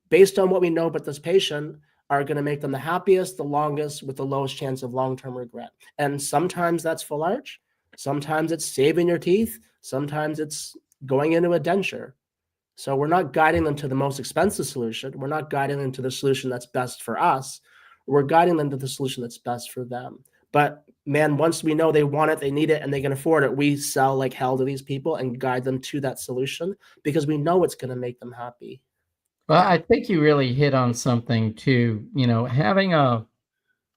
based on what we know about this patient, are going to make them the happiest, the longest, with the lowest chance of long-term regret. And sometimes that's full arch. Sometimes it's saving your teeth. Sometimes it's going into a denture. So we're not guiding them to the most expensive solution. We're not guiding them to the solution that's best for us. We're guiding them to the solution that's best for them. But man, once we know they want it, they need it, and they can afford it, we sell like hell to these people and guide them to that solution because we know it's going to make them happy. Well, I think you really hit on something too. You know, having a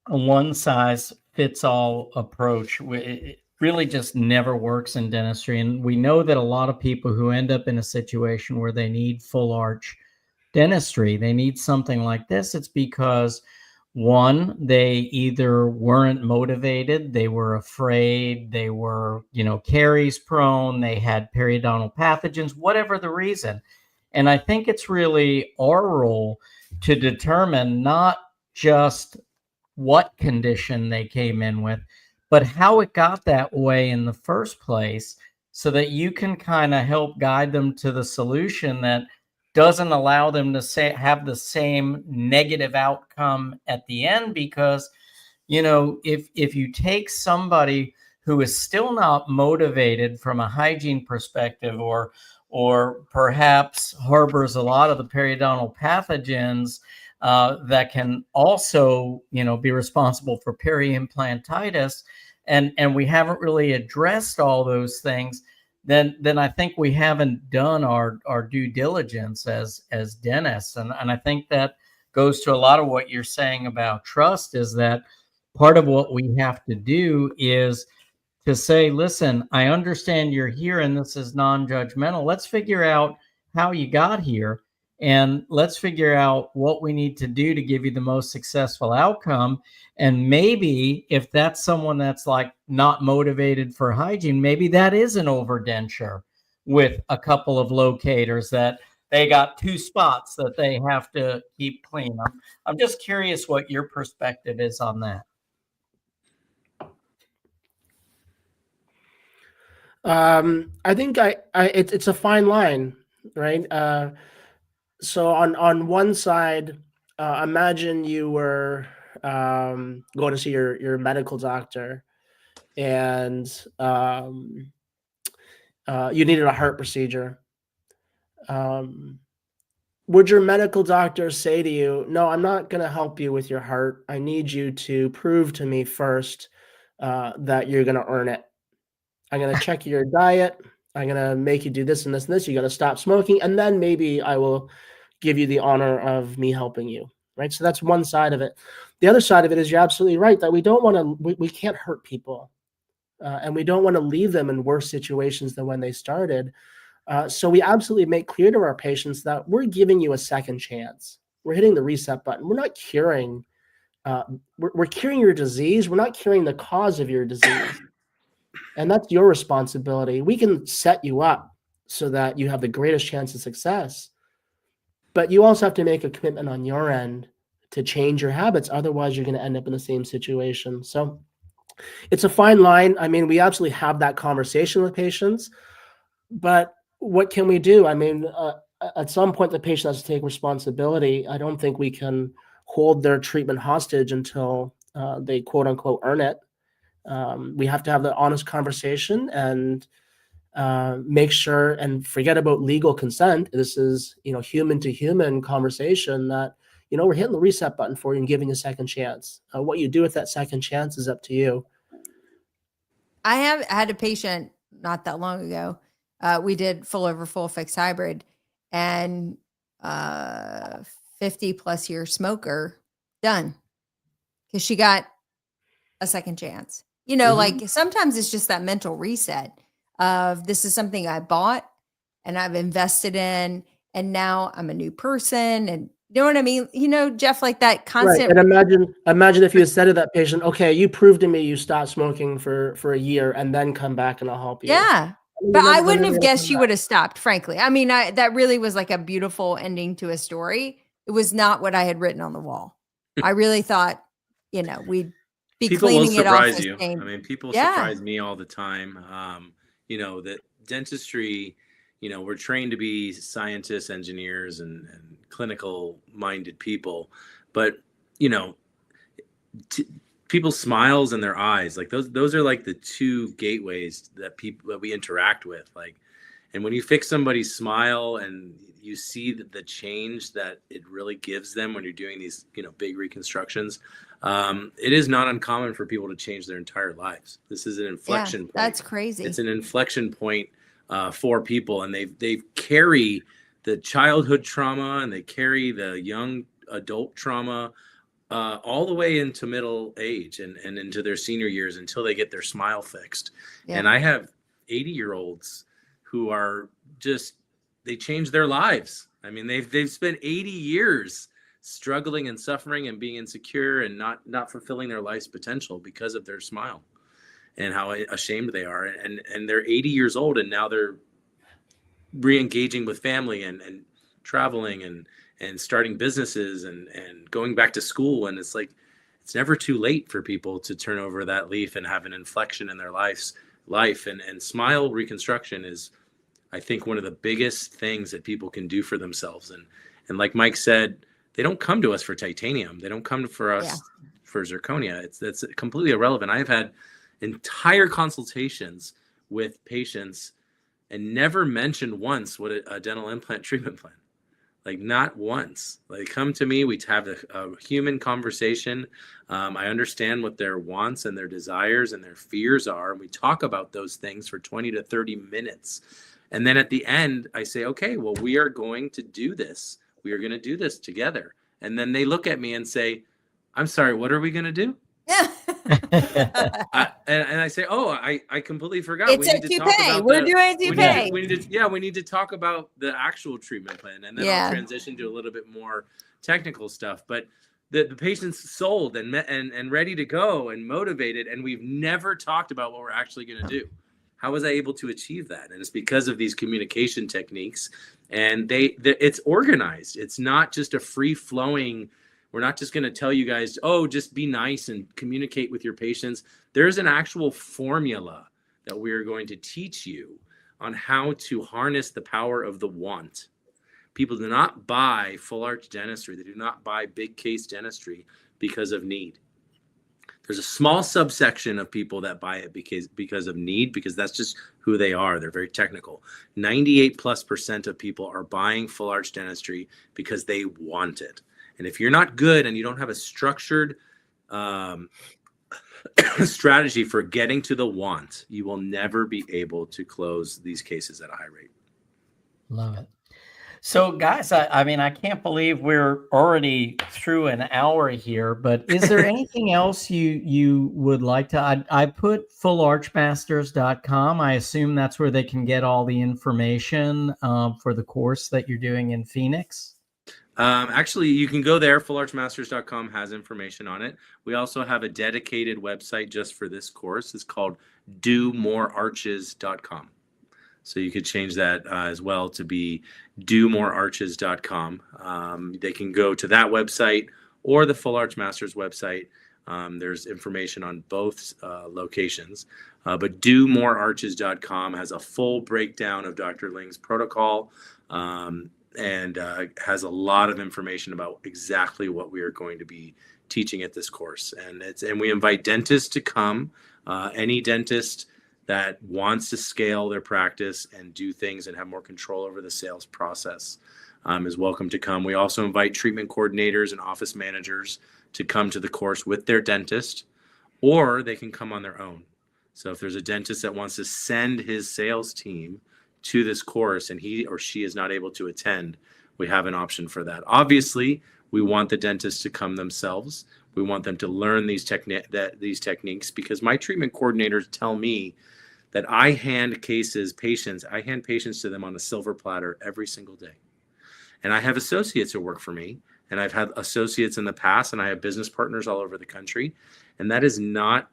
one size fits all approach, it really just never works in dentistry. And we know that a lot of people who end up in a situation where they need full arch dentistry, they need something like this. It's because one, they either weren't motivated, they were afraid, they were, caries prone, they had periodontal pathogens, whatever the reason. And I think it's really our role to determine not just what condition they came in with, but how it got that way in the first place, so that you can kind of help guide them to the solution that doesn't allow them to have the same negative outcome at the end. Because, if you take somebody who is still not motivated from a hygiene perspective, or perhaps harbors a lot of the periodontal pathogens that can also, be responsible for peri-implantitis, and we haven't really addressed all those things, then I think we haven't done our due diligence as dentists. And I think that goes to a lot of what you're saying about trust, is that part of what we have to do is to say, listen, I understand you're here and this is non-judgmental. Let's figure out how you got here, and let's figure out what we need to do to give you the most successful outcome. And maybe if that's someone that's like not motivated for hygiene, maybe that is an overdenture with a couple of locators that they got 2 spots that they have to keep clean. I'm just curious what your perspective is on that. I think it's a fine line, right? So on one side, imagine you were going to see your medical doctor, and you needed a heart procedure. Would your medical doctor say to you, no, I'm not going to help you with your heart. I need you to prove to me first that you're going to earn it. I'm going to check your diet. I'm going to make you do this and this and this. You got to stop smoking. And then maybe I will give you the honor of me helping you. Right. So that's one side of it. The other side of it is you're absolutely right that we don't want to, we can't hurt people. And we don't want to leave them in worse situations than when they started. So we absolutely make clear to our patients that we're giving you a second chance. We're hitting the reset button. We're not curing. We're curing your disease. We're not curing the cause of your disease. And that's your responsibility. We can set you up so that you have the greatest chance of success. But you also have to make a commitment on your end to change your habits. Otherwise, you're going to end up in the same situation. So it's a fine line. I mean, we absolutely have that conversation with patients. But what can we do? I mean, at some point, the patient has to take responsibility. I don't think we can hold their treatment hostage until they quote unquote earn it. We have to have the honest conversation and make sure and forget about legal consent. This is, human to human conversation that, we're hitting the reset button for you and giving you a second chance. What you do with that second chance is up to you. I had a patient not that long ago. We did full over full fixed hybrid, and 50 plus year smoker, done, because she got a second chance. Like sometimes it's just that mental reset of, this is something I bought and I've invested in, and now I'm a new person. And you know what I mean? Jeff, like that constant. Right. And imagine if you had said to that patient, okay, you proved to me you stopped smoking for a year, and then come back and I'll help you. Yeah. But I wouldn't have guessed she would have stopped, frankly. I mean, that really was like a beautiful ending to a story. It was not what I had written on the wall. I really thought, we'd be People will cleaning it off. surprise you. I mean, people surprise me all the time. That dentistry, we're trained to be scientists, engineers, and clinical minded people, but people's smiles and their eyes, like those are like the two gateways that we interact with. Like, and when you fix somebody's smile and you see the change that it really gives them when you're doing these big reconstructions, it is not uncommon for people to change their entire lives. This is an inflection point. That's crazy. It's an inflection point for people, and they carry the childhood trauma and they carry the young adult trauma all the way into middle age and into their senior years until they get their smile fixed. Yeah. And I have 80-year-olds who are they changed their lives. I mean, they've spent 80 years struggling and suffering and being insecure and not fulfilling their life's potential because of their smile and how ashamed they are. And they're 80 years old, and now they're re-engaging with family and traveling and starting businesses and going back to school. And it's like, it's never too late for people to turn over that leaf and have an inflection in their life. And smile reconstruction is, I think, one of the biggest things that people can do for themselves. And like Mike said, they don't come to us for titanium. They don't come for us for zirconia. That's completely irrelevant. I've had entire consultations with patients and never mentioned once what a dental implant treatment plan. Like, not once. Like, come to me, we have a human conversation. I understand what their wants and their desires and their fears are, and we talk about those things for 20 to 30 minutes. And then at the end, I say, okay, well, we are going to do this. We are going to do this together. And then they look at me and say, I'm sorry, what are we going to do? And I say, I completely forgot. It's a toupee. We're doing toupee. We need to talk about the actual treatment plan, and then I'll transition to a little bit more technical stuff. But the patient's sold and ready to go and motivated, and we've never talked about what we're actually going to do. How was I able to achieve that? And it's because of these communication techniques, and it's organized. It's not just a free flowing. We're not just going to tell you guys, just be nice and communicate with your patients. There's an actual formula that we're going to teach you on how to harness the power of the want. People do not buy full arch dentistry. They do not buy big case dentistry because of need. There's a small subsection of people that buy it because of need, because that's just who they are. They're very technical. 98+% of people are buying full arch dentistry because they want it. And if you're not good and you don't have a structured strategy for getting to the want, you will never be able to close these cases at a high rate. Love it. So guys, I mean, I can't believe we're already through an hour here, but is there anything else you would like to, I put fullarchmasters.com. I assume that's where they can get all the information for the course that you're doing in Phoenix. Actually, you can go there. Fullarchmasters.com has information on it. We also have a dedicated website just for this course. It's called domorearches.com. So you could change that as well to be domorearches.com. They can go to that website or the Full Arch Masters website. There's information on both locations. But domorearches.com has a full breakdown of Dr. Ling's protocol. and has a lot of information about exactly what we are going to be teaching at this course. And we invite dentists to come. Any dentist that wants to scale their practice and do things and have more control over the sales process is welcome to come. We also invite treatment coordinators and office managers to come to the course with their dentist, or they can come on their own. So if there's a dentist that wants to send his sales team to this course and he or she is not able to attend, we have an option for that. Obviously, we want the dentists to come themselves. We want them to learn these techniques, because my treatment coordinators tell me that I hand patients to them on a silver platter every single day. And I have associates who work for me, and I've had associates in the past, and I have business partners all over the country. And that is not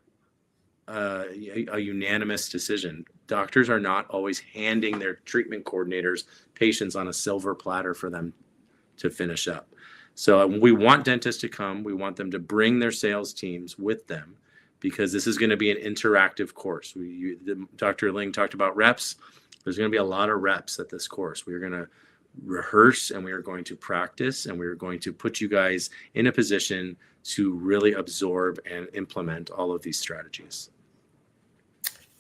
a unanimous decision. Doctors are not always handing their treatment coordinators patients on a silver platter for them to finish up. So we want dentists to come. We want them to bring their sales teams with them, because this is going to be an interactive course. Dr. Ling talked about reps. There's going to be a lot of reps at this course. We're going to rehearse, and we are going to practice, and we are going to put you guys in a position to really absorb and implement all of these strategies.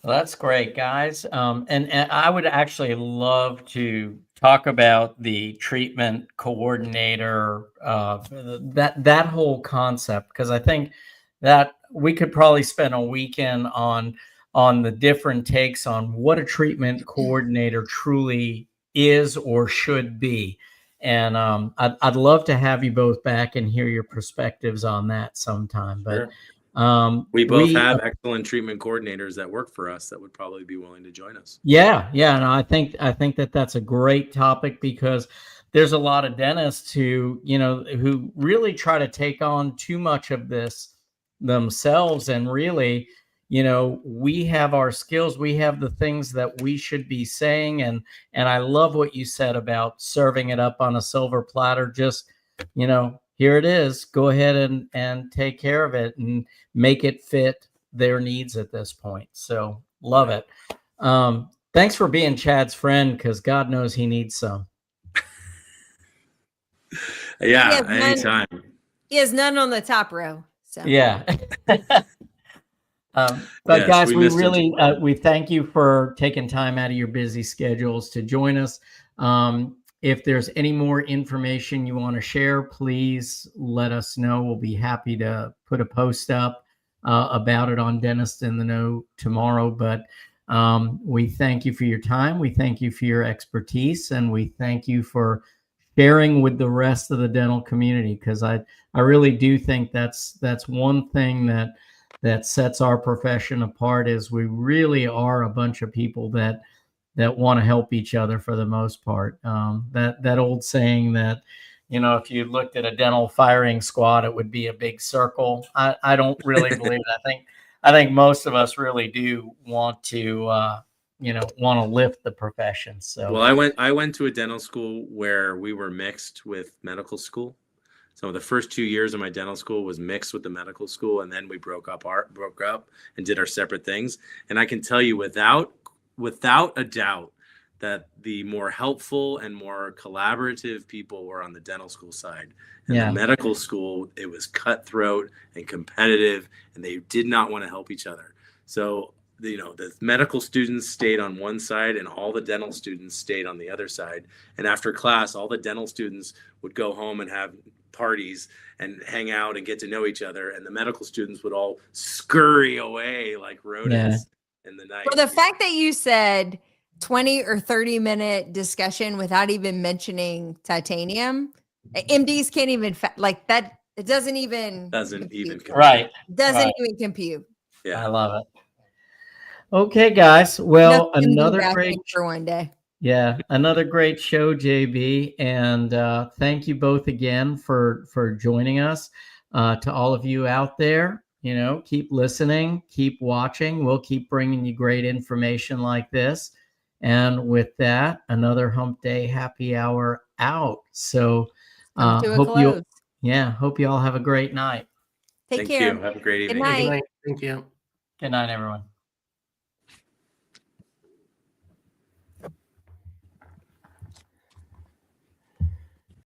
Well, that's great, guys. And I would actually love to talk about the treatment coordinator, that whole concept, because I think that we could probably spend a weekend on the different takes on what a treatment coordinator truly is or should be. And I'd love to have you both back and hear your perspectives on that sometime. But sure. We both have excellent treatment coordinators that work for us that would probably be willing to join us. Yeah. And I think that that's a great topic, because there's a lot of dentists who really try to take on too much of this themselves. And really, we have our skills, we have the things that we should be saying. And I love what you said about serving it up on a silver platter. Just, here it is. Go ahead and take care of it and make it fit their needs at this point. So love it. Thanks for being Chad's friend, because God knows he needs some. Yeah, anytime. He has none on the top row. So. Yeah. But yes, guys, we really we thank you for taking time out of your busy schedules to join us. If there's any more information you want to share, please let us know. We'll be happy to put a post up about it on Dentist in the Know tomorrow. But we thank you for your time. We thank you for your expertise, and we thank you for sharing with the rest of the dental community, because I really do think that's one thing that sets our profession apart, is we really are a bunch of people that want to help each other for the most part. That old saying that, if you looked at a dental firing squad, it would be a big circle. I don't really believe that. I think most of us really do want to, want to lift the profession. So, well, I went to a dental school where we were mixed with medical school. So the first 2 years of my dental school was mixed with the medical school, and then we broke up and did our separate things. And I can tell you without a doubt that the more helpful and more collaborative people were on the dental school side. And the medical school, it was cutthroat and competitive, and they did not want to help each other. So, the medical students stayed on one side and all the dental students stayed on the other side. And after class, all the dental students would go home and have parties and hang out and get to know each other. And the medical students would all scurry away like rodents in the night. Well, the fact that you said 20 or 30-minute discussion without even mentioning titanium, MDs can't even like that. It doesn't even compute. Right. Doesn't even compute. Yeah, I love it. Okay, guys. Well, another great for one day. Yeah, another great show, JB, and thank you both again for joining us. To all of you out there, keep listening, keep watching. We'll keep bringing you great information like this. And with that, another Hump Day happy hour out. So hope you all have a great night. Take care. Thank you. Have a great evening. Good night. Thank you. Good night, everyone.